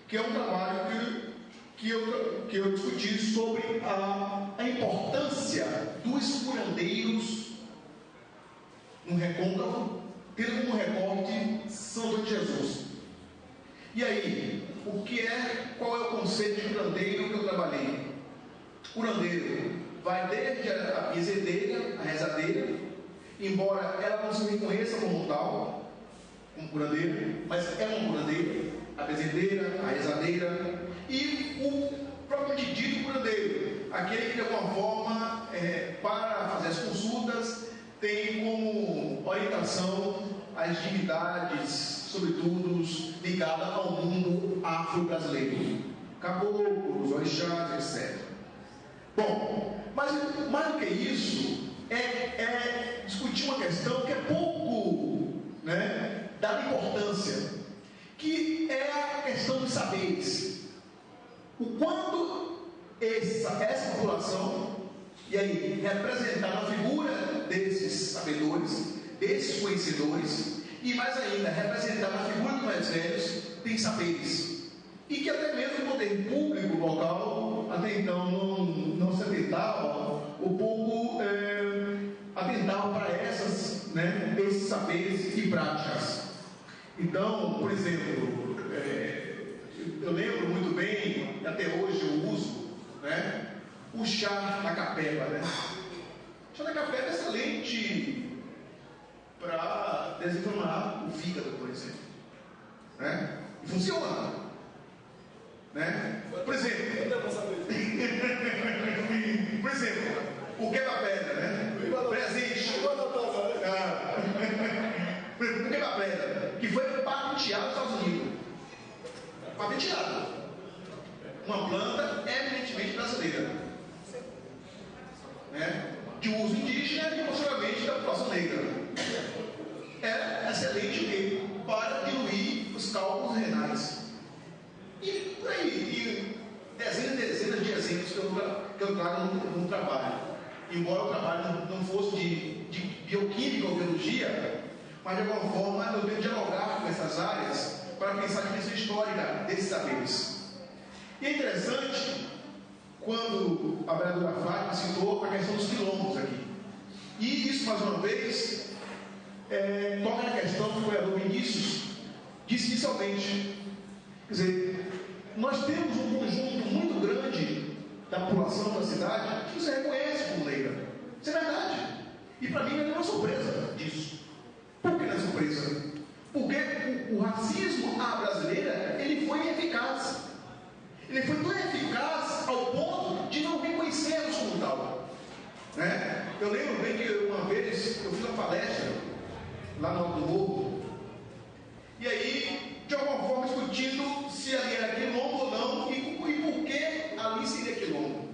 Que é um trabalho que eu discuti sobre a importância dos curandeiros no Recôncavo, tendo como recorte São João de Jesus. E aí, qual é o conceito de curandeiro que eu trabalhei? Curandeiro vai desde a benzedeira, a rezadeira, embora ela não se reconheça como tal, como curandeira, mas é uma curandeira, a benzedeira, a rezadeira, e o próprio dito curandeiro, aquele que de alguma forma, para fazer as consultas, tem como orientação as divindades, sobretudo ligadas ao mundo afro-brasileiro, caboclos, orixás, etc. Bom, mas mais do que isso, é discutir uma questão que é pouco, né, dada importância, que é a questão dos saberes. O quanto essa população, e aí representar a figura desses sabedores, desses conhecedores, e mais ainda, representar a figura dos mais velhos, tem saberes. E que até mesmo o poder público local, até então, não se atentava, um pouco atentava para esses saberes e práticas. Então, por exemplo, eu lembro muito bem, até hoje eu uso, né, o chá da capeba, né? O chá da capeba é excelente para desinflamar o fígado, por exemplo, né? E funciona, né? Por exemplo, o quebra-pedra, né? Presente. O quebra-pedra, que foi patenteado nos Estados Unidos. Patenteado. Uma planta eminentemente brasileira, né? De uso indígena e posteriormente da população negra. É excelente mesmo para diluir os cálculos renais. E por aí, e dezenas e dezenas de exemplos que eu trago no trabalho. Embora o trabalho não fosse de bioquímica ou biologia, mas de alguma forma eu tenho que dialogar com essas áreas para pensar a dimensão histórica desses saberes. E é interessante quando a vereadora Fátima citou a questão dos quilombos aqui. E isso, mais uma vez, toca na questão que o vereador Vinícius disse inicialmente. Quer dizer, nós temos um conjunto muito grande da população da cidade que se reconhece como negra. Isso é verdade. E para mim não é uma surpresa disso. Por que não é surpresa? Porque o racismo à brasileira, ele foi eficaz. Ele foi tão eficaz ao ponto de não reconhecermos como tal, né? Eu lembro bem que uma vez eu fiz uma palestra lá no Alto do Morro, e aí, de alguma forma, discutindo se ali era quilombo ou não, e por que ali seria quilombo.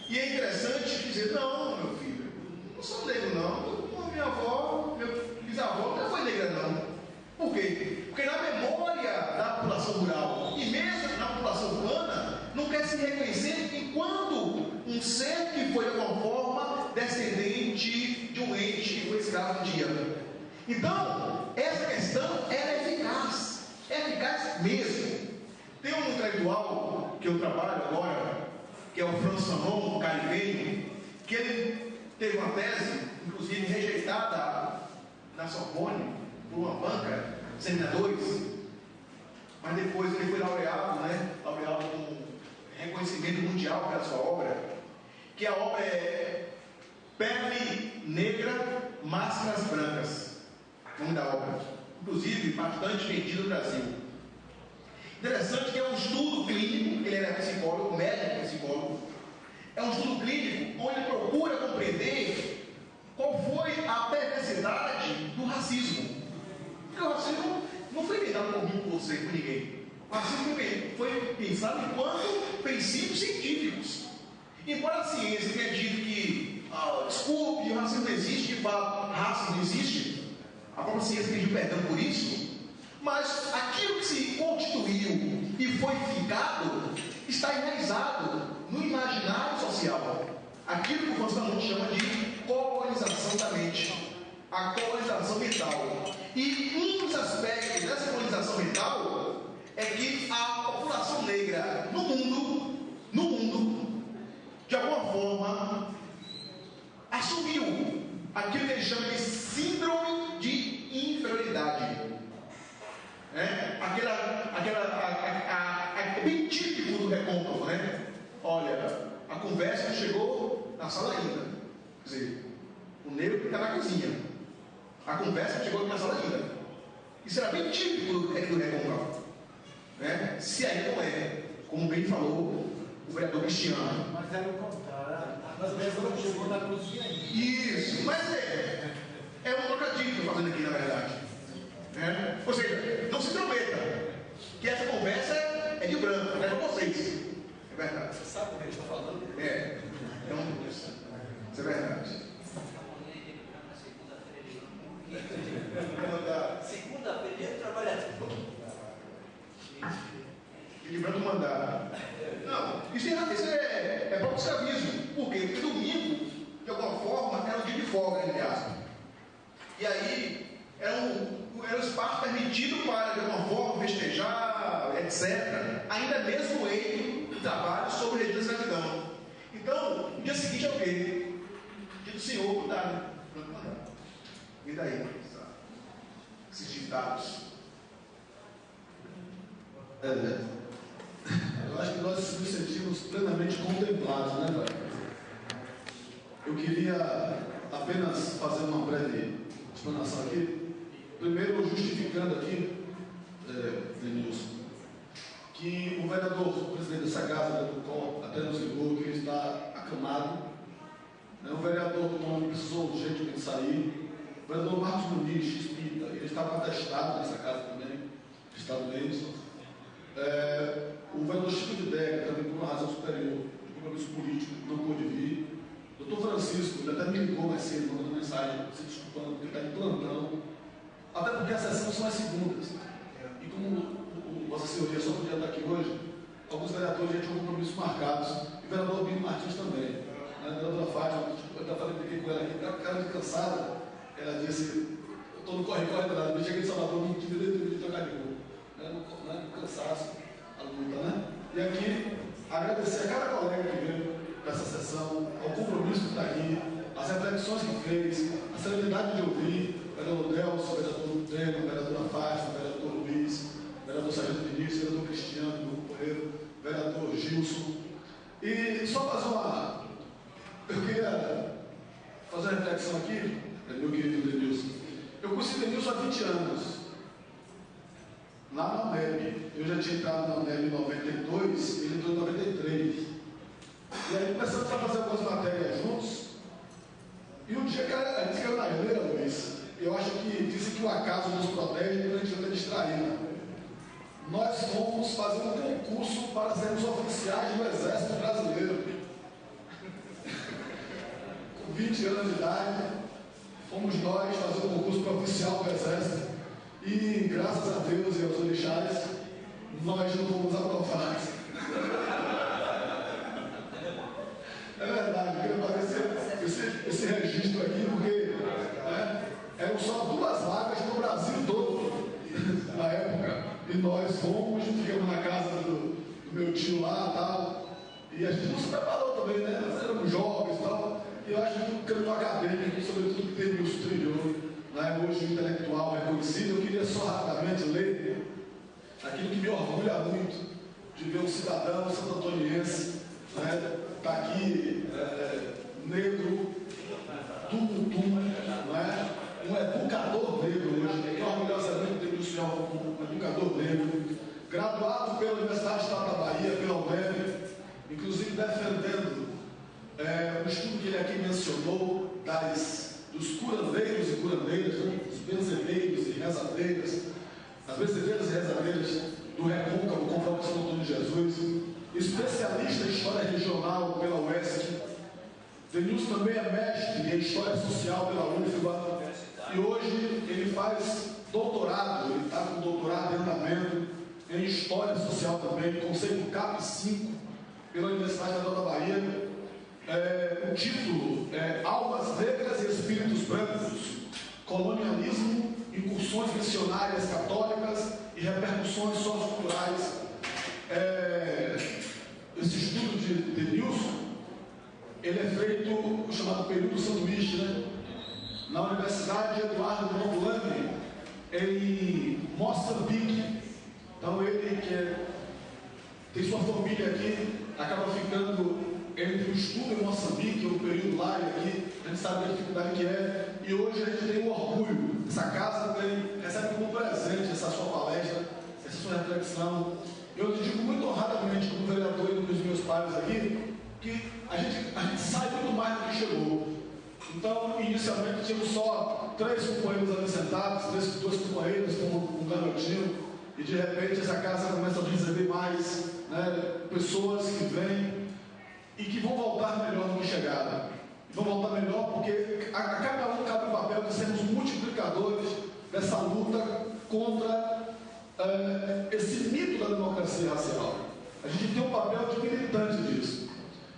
E é interessante dizer, não, meu filho, não sou negro não, minha avó, meu bisavó não foi negra não. Por quê? Porque na memória da população rural e mesmo na população urbana não quer se reconhecer enquanto um ser que foi de alguma forma descendente de um ente que foi escravo um dia. Então, essa questão é eficaz mesmo. Tem um intelectual que eu trabalho agora, que é o Francis Fanon, caribenho, que ele teve uma tese, inclusive rejeitada na Sorbonne, por uma banca, senadores, mas depois ele foi laureado, laureado com reconhecimento mundial pela sua obra, que a obra é Pele Negra, Máscaras Brancas, nome da obra, inclusive bastante vendido no Brasil. Interessante que é um estudo clínico, ele era psicólogo, médico psicólogo, é um estudo clínico onde ele procura compreender qual foi a perversidade do racismo. Porque o racismo não foi inventado por mim, por você, por ninguém. O racismo foi pensado enquanto princípios científicos. Embora a ciência tenha dito que, desculpe, o racismo não existe, de fato, raça não existe, a própria ciência pediu perdão por isso, mas aquilo que se constituiu e foi ficado está enraizado no imaginário aquilo que o Francisco chama de colonização da mente, a colonização mental. E um dos aspectos dessa colonização mental é que a população negra no mundo, de alguma forma, assumiu aquilo que eles chamam de síndrome de inferioridade. É bem típico do recôncavo, né? Olha, a conversa não chegou na sala ainda. Quer dizer, o negro está na cozinha. A conversa não chegou na sala ainda. Isso era bem típico do recôncavo. Né? Se ainda não é, como bem falou o vereador Cristiano. Mas era o contrário. Mas a pessoa não chegou na cozinha ainda. Isso, mas é um trocadilho que eu estou fazendo aqui, na verdade. Ou seja, não se intrometa, que essa conversa é de branco, não é para vocês. É verdade. Você sabe o que ele está falando? Então, isso é verdade. Segunda-feira ele trabalha. E de branco mandar. Não, isso é próprio escravismo. Por quê? Porque domingo, de alguma forma, era um dia de folga, aliás. E aí, era um espaço permitido para, de alguma forma, festejar, etc. Ainda mesmo ele trabalho sobre o regime da escravidão. Então, no dia seguinte é o quê? Dia do Senhor, cuidado. E daí? Esses ditados. Eu acho que nós nos sentimos plenamente contemplados, né, pai? Eu queria apenas fazer uma breve explanação aqui. Primeiro, justificando aqui, Denilson, que o vereador, o presidente dessa casa, do CON, até nos ligou que ele está acamado. O vereador Tom precisou urgentemente sair. O vereador Marcos Muniz, espírita, ele estava atestado nessa casa também, Estado Denilson. O vereador Chico de Deca, também por uma razão superior, de compromisso político, não pôde vir. O doutor Francisco, ele até me ligou mais cedo, mandando mensagem, se desculpando, porque está em plantão. Até porque as sessões são as segundas. E como Vossa Senhoria só podia estar aqui hoje, alguns vereadores já tinham compromissos marcados. E o vereador Bino Martins também. A vereadora Fátima, eu estava falando com ela aqui, porque ela muito cansada. Ela disse: eu estou no corre-corre da nada, eu cheguei de Salvador, não tive nem de tocar de novo. No cansaço, a luta, né? E aqui, agradecer a cada colega que veio para essa sessão, ao compromisso que está aqui, as reflexões que fez, a serenidade de ouvir, o vereador Delcio, o vereador Treno, a vereadora Fátima, o vereador Luiz, o vereador Sargento Vinícius, o vereador Cristiano, do Grupo Correio, o vereador Gilson. E só fazer eu queria fazer uma reflexão aqui, meu querido Denilson. Eu conheci o Denilson há 20 anos, lá na UNEB. Eu já tinha entrado na UNEB em 92, ele entrou em 93. E aí começamos a fazer algumas matérias juntos. E um dia a gente caiu na geleira, Luiz. Eu acho que dizem que o acaso nos protege quando a gente anda distraído. Nós fomos fazer um concurso para sermos oficiais do Exército Brasileiro. Com 20 anos de idade, fomos nós fazer um concurso para oficial do Exército. E graças a Deus e aos orixás, nós não fomos aprovados. É verdade, eu queria fazer esse registro aqui, porque eram só 2 vagas no Brasil todo, na época. E nós fomos, ficamos na casa do meu tio lá e tal. E a gente não se preparou também, né? Nós éramos jovens e tal. E eu acho que o campo acadêmico, sobretudo que teve os trilhões, hoje o intelectual reconhecido, eu queria só rapidamente ler aquilo que me orgulha muito, de ver um cidadão santo-antoniense, está aqui, negro, um educador negro hoje, que orgulhosamente tem o senhor um educador negro, graduado pela Universidade Estadual da Bahia, pela UNEB, inclusive defendendo o estudo que ele aqui mencionou dos curandeiros e curandeiras, dos benzedeiros e rezadeiras, as benzedeiras e rezadeiras do Recôncavo, conforme São Antônio de Jesus, especialista em história regional pela UESC. Denilson também é mestre em história social pela UFBA e hoje ele faz doutorado, ele está com doutorado em andamento em história social também, conceito CAP 5 pela Universidade Estadual da Bahia. O título é Almas Negras e Espíritos Brancos, Colonialismo, Incursões Missionárias Católicas e Repercussões Socioculturais. Esse estudo de Nilson, ele é feito no chamado período sanduíche, né? Na Universidade Eduardo Mondlane, em Moçambique. Então ele, que tem sua família aqui, acaba ficando entre o estudo em Moçambique, o período lá e aqui, a gente sabe a dificuldade que é, e hoje a gente tem um orgulho. Essa casa recebe como presente essa sua palestra, essa sua reflexão. Eu te digo muito honradamente, como vereador e dos meus pais aqui, que a gente sai muito mais do que chegou. Então, inicialmente, tínhamos só 3 companheiros ali sentados, 2 companheiros com um garotinho, e de repente essa casa começa a receber mais, né, pessoas que vêm e que vão voltar melhor do que chegaram. Vão voltar melhor porque a cada um cabe o papel de sermos multiplicadores dessa luta contra esse mito da democracia racial. A gente tem um papel de militante disso.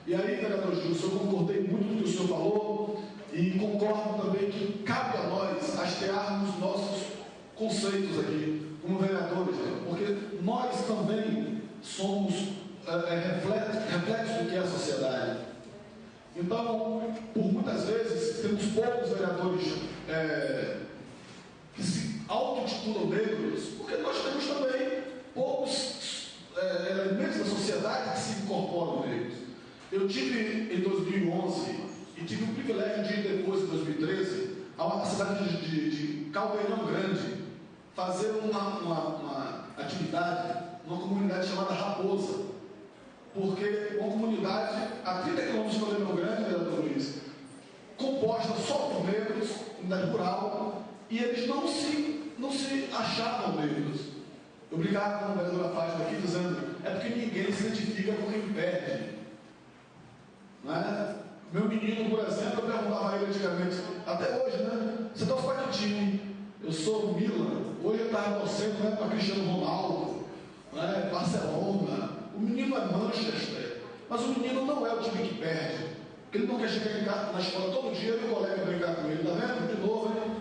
E aí, vereador Gilson, eu concordei muito com o que o senhor falou e concordo também que cabe a nós hastearmos nossos conceitos aqui, como vereadores, porque nós também somos reflexo do que é a sociedade. Então, por muitas vezes, temos poucos vereadores que se autotitulam negros, porque nós temos também poucos elementos da sociedade que se incorporam negros. Eu tive em 2011 e tive o privilégio de ir depois, em 2013, a cidade de Caldeirão Grande, fazer uma atividade numa comunidade chamada Raposa, porque uma comunidade a 30 quilômetros de Caldeirão Grande, vereador Luiz, composta só por negros, comunidade rural, e eles não se achavam negros. Eu brincava com a vereadora Fátima aqui dizendo, é porque ninguém se identifica com quem perde. Não é? Meu menino, por exemplo, eu perguntava a ele antigamente, até hoje, né? Você torce para que time? Eu sou Milan. Hoje eu estava torcendo, né, para Cristiano Ronaldo, né, Barcelona. O menino é Manchester. Mas o menino não é o time que perde. Porque ele não quer chegar na escola todo dia e o colega brincar com ele. Está vendo? De novo, hein?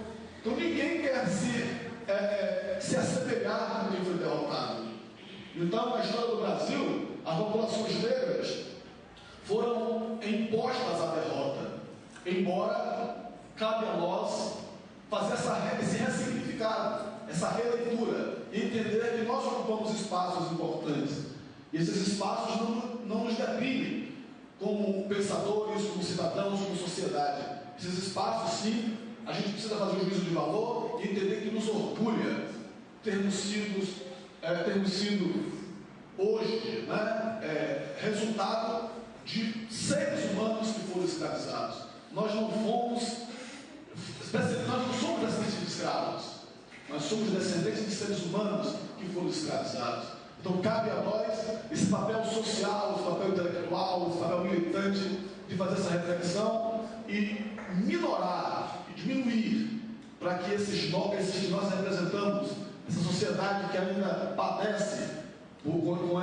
Então ninguém quer se assemelhar com quem foi derrotado. Então, na história do Brasil, as populações negras foram impostas à derrota, embora cabe a nós fazer esse ressignificado, essa releitura, e entender que nós ocupamos espaços importantes, e esses espaços não nos deprimem como pensadores, como cidadãos, como sociedade. Esses espaços, sim, a gente precisa fazer um juízo de valor e entender que nos orgulha termos sido hoje, né, resultado de seres humanos que foram escravizados. Nós não somos descendentes de escravos, nós somos descendentes de seres humanos que foram escravizados. Então cabe a nós esse papel social, esse papel intelectual, esse papel militante de fazer essa reflexão e minorar e diminuir para que esses que nós representamos, essa sociedade que ainda padece com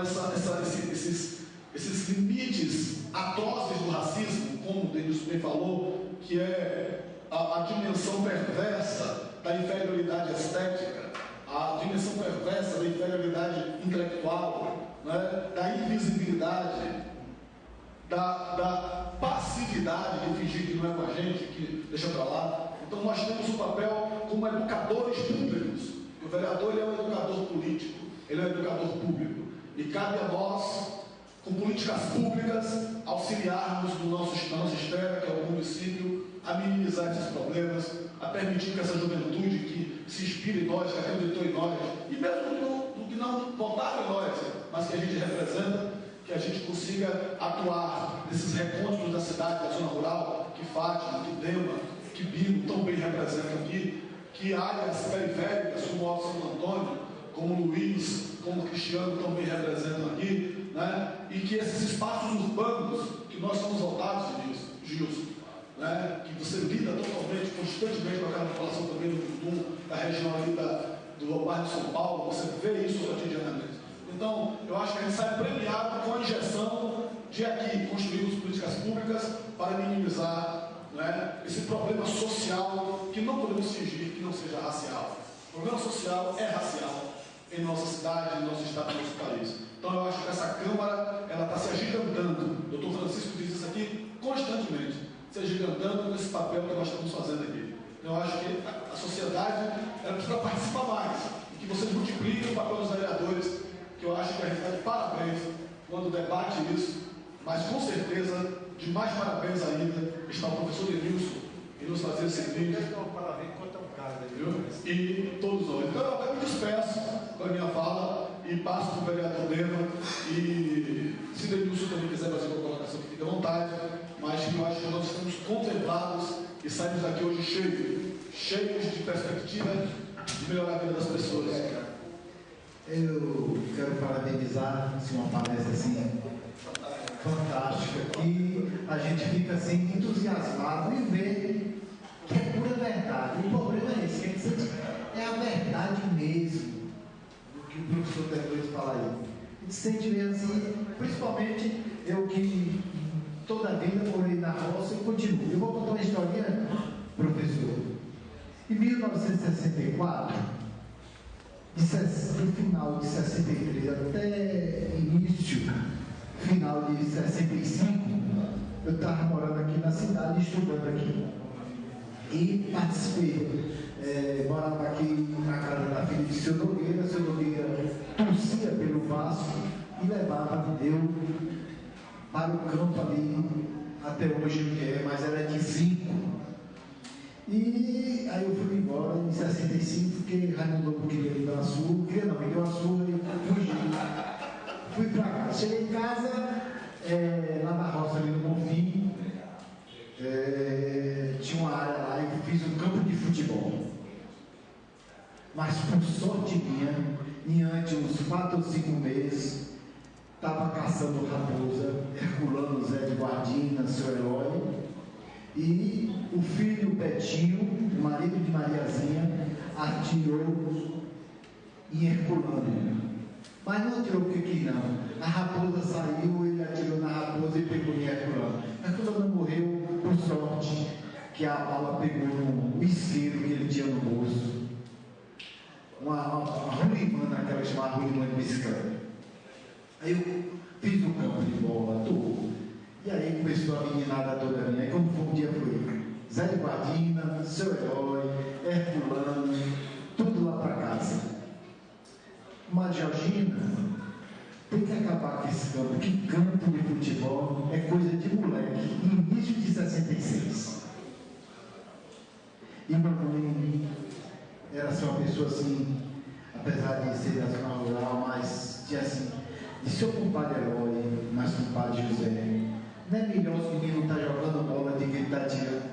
esses limites atrozes do racismo, como o Denilson bem falou, que é a dimensão perversa da inferioridade estética, a dimensão perversa da inferioridade intelectual, né, da invisibilidade, da passividade de fingir que não é com a gente, que deixa para lá. Então nós temos um papel como educadores públicos. O vereador, ele é um educador político, ele é um educador público, e cabe a nós, com políticas públicas, auxiliarmos na nossa esfera, que é o município, a minimizar esses problemas, a permitir que essa juventude que se inspira em nós, que acreditou em nós, e mesmo do que não votaram em nós, mas que a gente representa, que a gente consiga atuar nesses recôncavos da cidade, da zona rural, que Fátima, que Dema, que Bino tão bem representam aqui, que áreas periféricas, como o Alto Santo Antônio, como Luiz, como Cristiano tão bem representam aqui, né? E que esses espaços urbanos que nós somos voltados, Gilson, né? Que você lida totalmente, constantemente com aquela população também da região ali do bairro de São Paulo, você vê isso cotidianamente. Então, eu acho que a gente sai premiado com a injeção de aqui construirmos políticas públicas para minimizar, né, esse problema social que não podemos fingir que não seja racial. O problema social é racial em nossa cidade, em nosso estado, em nosso país. Então eu acho que essa Câmara ela está se agigantando. O doutor Francisco diz isso aqui constantemente, se agigantando nesse papel que nós estamos fazendo aqui. Então eu acho que a sociedade ela precisa participar mais e que vocês multipliquem o papel dos vereadores, que eu acho que a gente está de parabéns quando debate isso, mas com certeza, de mais parabéns ainda, está o professor Denilson, que nos fazia esse vídeo. Parabéns, quanto é um cara, e todos nós. Então eu até me despeço com a minha fala e passo para o vereador Lema. E se Denilson também quiser fazer uma colocação, que fique à vontade, mas eu acho que nós estamos contemplados e saímos daqui hoje cheios de perspectiva de melhorar a vida das pessoas. Eu quero parabenizar uma palestra assim fantástica, que a gente fica assim entusiasmado e vê que é pura verdade. O problema é esse, é a verdade mesmo, o que o professor Depois fala aí. A gente sente mesmo assim, principalmente eu que toda a vida morei na roça e continuo. Eu vou contar uma historinha, professor. Em 1964, do final de 63 até final de 65, eu estava morando aqui na cidade, estudando aqui. E participei, morava aqui na casa da filha de seu Nogueira torcia pelo Vasco e levava eu para o campo ali, até hoje, mas era de 5. E aí eu fui embora em 65, porque Raimundo Lobo queria me dar uma surra, me deu uma surra e fugi. Fui para casa. Cheguei em casa, lá na roça, ali no Bonfim, tinha uma área lá e fiz um campo de futebol. Mas por sorte minha, em antes uns 4 ou 5 meses, estava caçando raposa, Herculano Zé de Guardina, seu herói, e o filho Betinho, o marido de Mariazinha, atirou em Herculano. Mas não atirou porque quis não. A raposa saiu, ele atirou na raposa e pegou em Herculano. Herculano morreu por sorte, que a bala pegou no isqueiro que ele tinha no bolso. Uma rolimã, naquela chamada rolimã de bicicleta. Aí eu fiz um campo de bola, e aí começou a meninada toda minha. Aí quando foi um dia foi Zé de Guardina, seu herói, Herculano, tudo lá para casa. Mas Georgina, tem que acabar com esse campo, que campo de futebol é coisa de moleque, início de 66. E mamãe era assim, uma pessoa assim, apesar de ser da zona rural, mas tinha assim, de seu compadre herói, mas compadre José. Não é melhor os meninos estar jogando bola de que ele está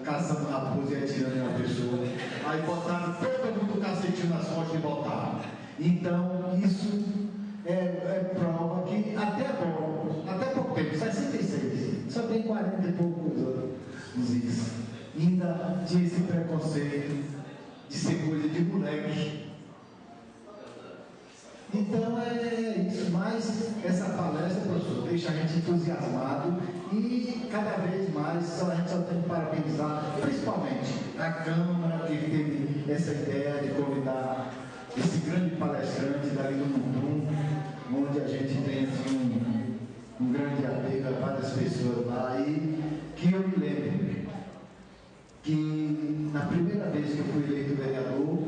caçando raposa e atirando em uma pessoa. Aí botaram todo mundo o cacetinho nas costas e botaram. Então, isso é prova que até agora, até pouco tempo, 66, só tem 40 e poucos anos isso. Ainda tinha esse preconceito de ser coisa de moleque. Então é isso, mas essa palestra, professor, deixa a gente entusiasmado e cada vez mais a gente só tem que parabenizar, principalmente a Câmara que teve essa ideia de convidar esse grande palestrante dali do Mundum, onde a gente tem assim, um grande apego a várias pessoas lá, e que eu me lembro que na primeira vez que eu fui eleito vereador,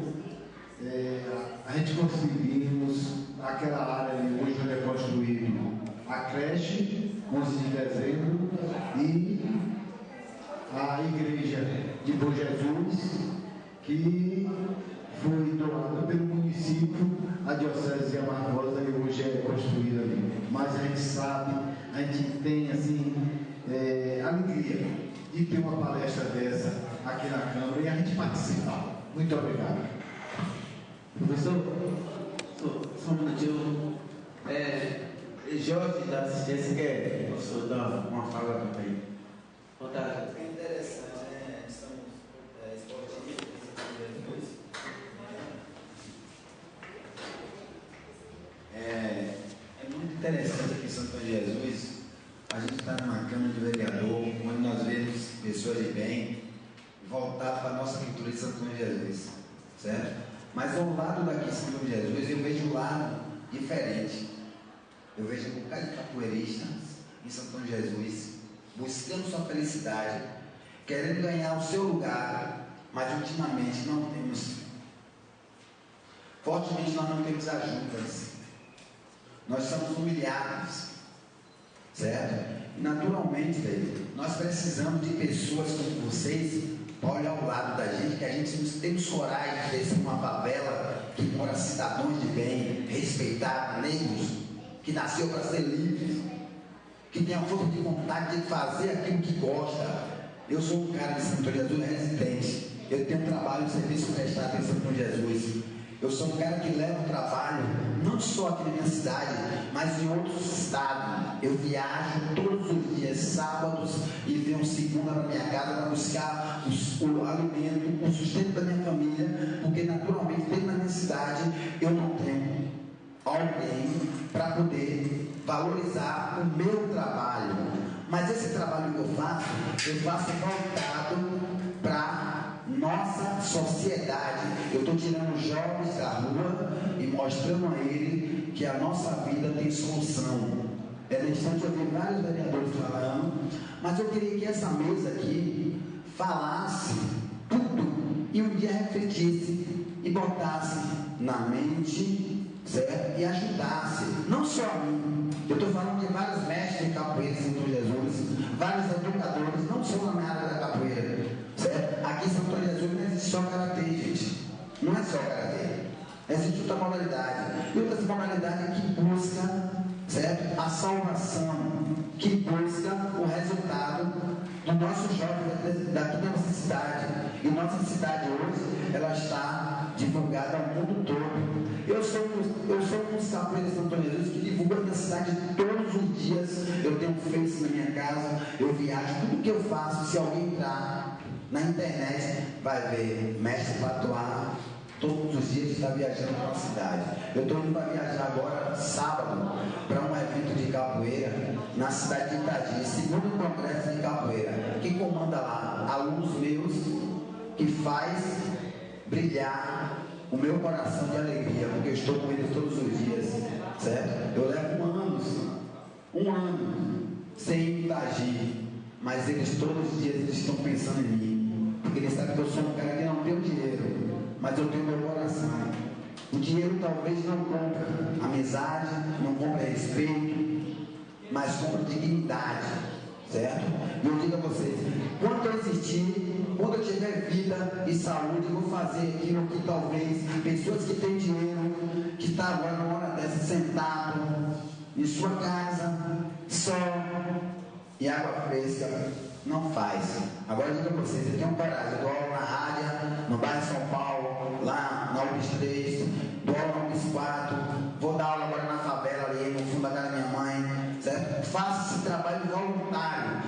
a gente conseguimos aquela área ali, hoje onde é construído a creche, 11 de dezembro, e a igreja de Bom Jesus, que foi doada pelo município, a Diocese de Amargosa, e hoje é construída ali. Mas a gente sabe, a gente tem assim, alegria de ter uma palestra dessa aqui na Câmara e a gente participar. Muito obrigado. Professor, só um minutinho. Jorge da assistência quer, professor, dar uma fala também. Boa tarde. É interessante, né? Estamos esportivos, é muito interessante aqui em Santo Antônio de Jesus a gente está numa Câmara de Vereador, onde nós vemos pessoas de bem voltadas para a nossa cultura de Santo Antônio de Jesus, certo? Mas ao lado daqui de Santo Antônio de Jesus, eu vejo um lado diferente. Eu vejo um bocado de capoeiristas em Santo Antônio de Jesus, buscando sua felicidade, querendo ganhar o seu lugar, mas ultimamente não temos, fortemente nós não temos ajudas, nós somos humilhados, certo? E naturalmente, nós precisamos de pessoas como vocês para olhar ao lado da gente, que a gente temos coragem de descer uma favela que mora cidadãos de bem, respeitados, negros, que nasceu para ser livre, que tem a força de vontade de fazer aquilo que gosta. Eu sou um cara de Santo Antônio de Jesus residente, eu tenho trabalho de serviço prestado em Santo Antônio de Jesus. Eu sou um cara que leva o trabalho, não só aqui na minha cidade, mas em outros estados. Eu viajo todos os dias, sábados, e venho segunda para minha casa para buscar o alimento, o sustento da minha família, porque naturalmente dentro da minha cidade eu não tenho alguém para poder valorizar o meu trabalho. Mas esse trabalho que eu faço voltado para nossa sociedade. Eu estou tirando os jovens da rua e mostrando a ele que a nossa vida tem solução. É instante eu vi vários vereadores falando, mas eu queria que essa mesa aqui falasse tudo e um dia refletisse e botasse na mente, certo? E ajudasse, não só a mim. Eu estou falando de vários mestres de capoeira em Santo Jesus, vários educadores, não só na minha área da capoeira, certo? Aqui em Santo Jesus não existe só karatê, gente. Não é só karatê. Existe outra modalidade. E outras modalidades que buscam, certo? A salvação, que busca o resultado do nosso jovem daqui da nossa cidade. E nossa cidade hoje, ela está divulgada ao mundo todo. Eu sou um dos capoeiras de Santo Antônio de Jesus que divulga a minha cidade todos os dias. Eu tenho Face na minha casa, eu viajo, tudo que eu faço, se alguém entrar na internet, vai ver Mestre Patuá, todos os dias está viajando para a cidade. Eu estou indo para viajar agora, sábado, para um evento de capoeira na cidade de Itadim, segundo congresso de capoeira. Quem comanda lá? Alunos meus, que faz brilhar o meu coração de alegria, porque eu estou com eles todos os dias, certo? Eu levo um ano sem ir em Itadim, mas eles todos os dias eles estão pensando em mim, porque eles sabem que eu sou um cara que não tem dinheiro, mas eu tenho meu coração. O dinheiro talvez não compra amizade, não compra respeito, mas compra dignidade, certo? E eu digo a vocês, quando eu existir, quando eu tiver vida e saúde, eu vou fazer aquilo que talvez pessoas que têm dinheiro, que estão agora numa hora dessa sentado em sua casa, sol e água fresca, não faz. Agora eu digo a vocês, eu tenho coragem, eu dou aula na rádio, no bairro de São Paulo, lá na UBS 3, dou aula na UBS 4, vou dar aula agora na favela ali, no fundo da casa da minha mãe, certo? Faço esse trabalho voluntário.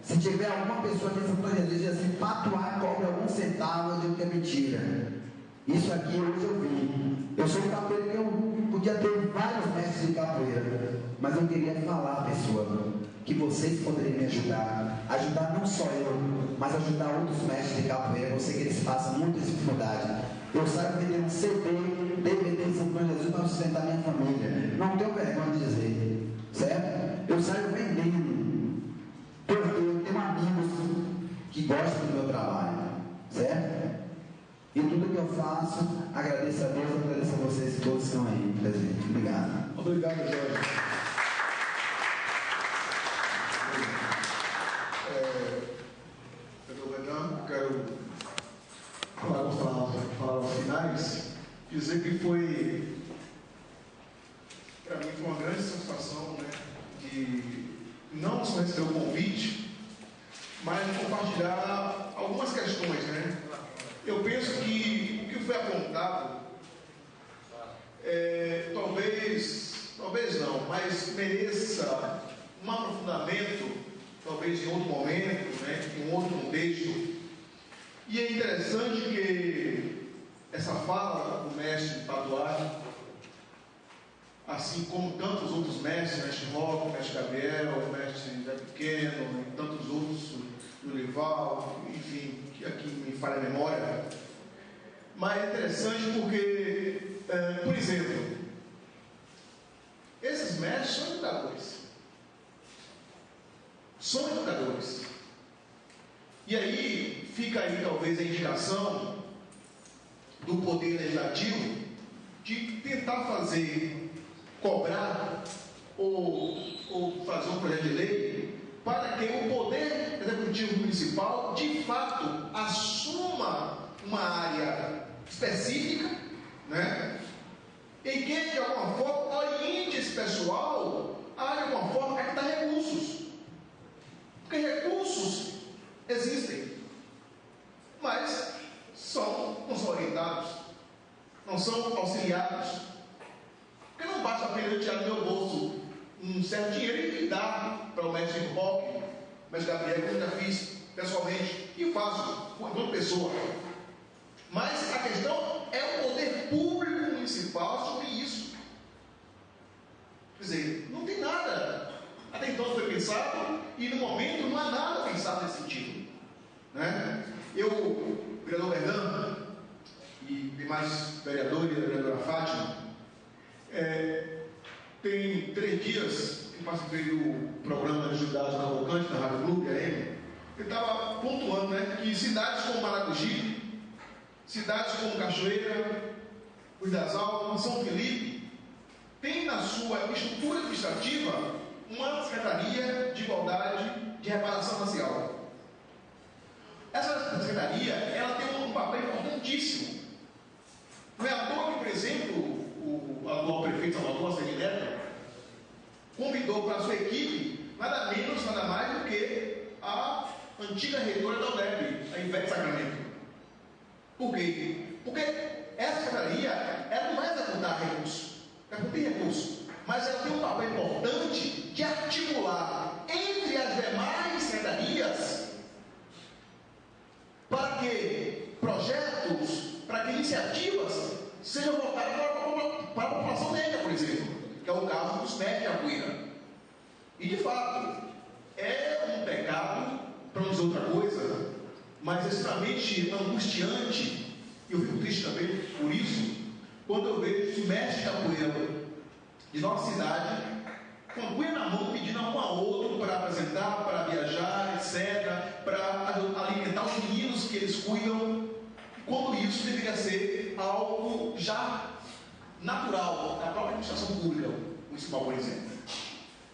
Se tiver alguma pessoa que Santo Antônio de Jesus assim, Patuá cobra algum centavo, eu digo que é mentira. Isso aqui hoje eu vi. Eu sou um capoeira que eu podia ter vários mestres de capoeira, mas eu queria falar, pessoa, que vocês poderiam me ajudar não só eu, mas ajudar outros mestres de capoeira. Eu sei que eles passam muitas dificuldades. Eu saio vendendo CD, DVD em Santo Antônio de Jesus para sustentar minha família. Não tenho vergonha de dizer, certo? Eu saio vendendo, porque eu tenho amigos que gostam do meu trabalho, certo? E tudo que eu faço, agradeço a Deus, agradeço a vocês todos que estão aí, presentes. Obrigado. Obrigado, Jorge. Eu quero falar aos finais, dizer que foi, para mim, foi uma grande satisfação, né, de não só receber o convite, mas de compartilhar algumas questões, né? Eu penso que o que foi apontado, talvez não, mas mereça um aprofundamento, talvez em outro momento, né, em um outro contexto. E é interessante que essa fala do mestre Patuá, assim como tantos outros mestres, mestre Roque, mestre Gabriel, mestre Zé Pequeno, e tantos outros, no Lival, enfim, que aqui me falha a memória. Mas é interessante porque, por exemplo, esses mestres são educadores. São educadores. E aí, fica aí talvez a indicação do Poder Legislativo de tentar cobrar ou fazer um projeto de lei para que o Poder Executivo Municipal, de fato, assuma uma área específica, né, em que, de alguma forma, oriente esse pessoal a, de alguma forma, captar recursos. Porque recursos existem, mas não são orientados, não são auxiliados. Porque não basta apenas eu tirar do meu bolso um certo dinheiro e dar para o médico Roque, o médico Gabriel, que eu já fiz pessoalmente, e faço enquanto pessoa. Mas a questão é o poder público municipal sobre isso. Quer dizer, não tem nada. Até então foi pensado, e no momento não há nada pensado nesse sentido, né? O vereador Bernardo e demais vereadores, a vereadora Fátima, tem 3 dias que participei do programa de Atividade Cavalcante na Rádio Clube, AM. Eu estava pontuando, né, que cidades como Maragogi, cidades como Cachoeira, Cruz das Almas, São Felipe, tem na sua estrutura administrativa uma Secretaria de Igualdade de Reparação Racial. Essa secretaria, ela tem um papel importantíssimo. Não é à toa que, por exemplo, o atual prefeito de Salvador, Ceni Neto, convidou para a sua equipe nada menos, nada mais do que a antiga reitora da UNEB, a Ivete Sacramento. Por quê? Porque essa secretaria, ela não vai executar recursos, ela não tem recursos, mas ela tem um papel importante de articular entre as demais secretarias para que projetos, para que iniciativas sejam voltadas para a população negra, por exemplo, que é o caso dos MEC de Apuíra. E de fato, é um pecado, para não dizer outra coisa, mas é extremamente angustiante, e eu fico triste também por isso, quando eu vejo os MEC de Apuíra de nossa cidade, com a agulha na mão, pedindo a um a outro para apresentar, para viajar, etc., para alimentar os meninos que eles cuidam, quando isso deveria ser algo já natural da própria administração pública municipal, por exemplo.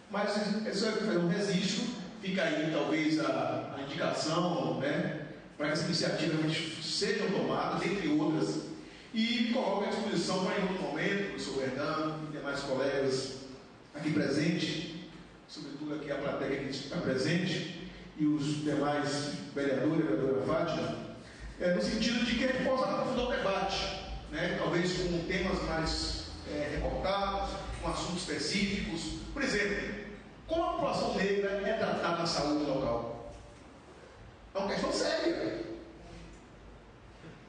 Mas isso eu não resisto, fica aí talvez a indicação, né, para que essas iniciativas sejam tomadas, entre outras, e me coloco à disposição para, em outro momento, o senhor Bernardo e demais colegas aqui presentes, sobretudo aqui a plateia que está presente, e os demais vereadores e a vereadora Fátima, no sentido de que a gente possa aprofundar o debate, né? Talvez com temas mais recortados, com assuntos específicos. Por exemplo, como a população negra é tratada na saúde local? É uma questão séria.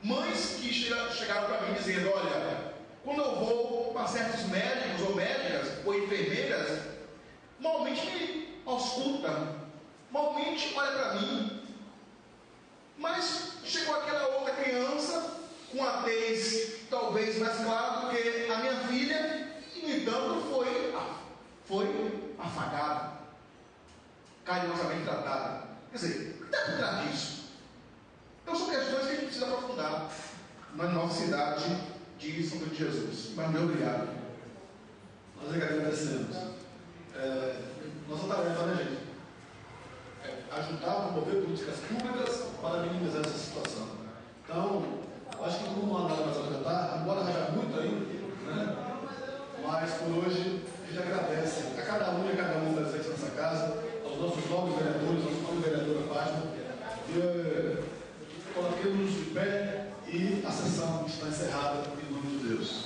Mães que chegaram para mim dizendo: olha, quando eu vou para certos médicos ou médicas ou enfermeiras, malmente me ausculta, malmente olha para mim, mas chegou aquela outra criança com a tez talvez mais clara do que a minha filha, e no entanto foi afagada, carinhosamente tratada. Quer dizer, o que está por trás disso? Então são questões que a gente precisa aprofundar na nossa cidade de São Pedro de Jesus. Mas muito obrigado. Nós agradecemos. Nossa tarefa, né, gente? Ajudar a promover políticas públicas para minimizar essa situação. Então, acho que não há nada mais a acrescentar, embora haja muito ainda, né? Mas por hoje a gente agradece a cada um e a cada uma presentes nessa casa, aos nossos novos vereadores, aos novos vereadores Fátima, e coloquemos de pé, e a sessão está encerrada em nome de Deus.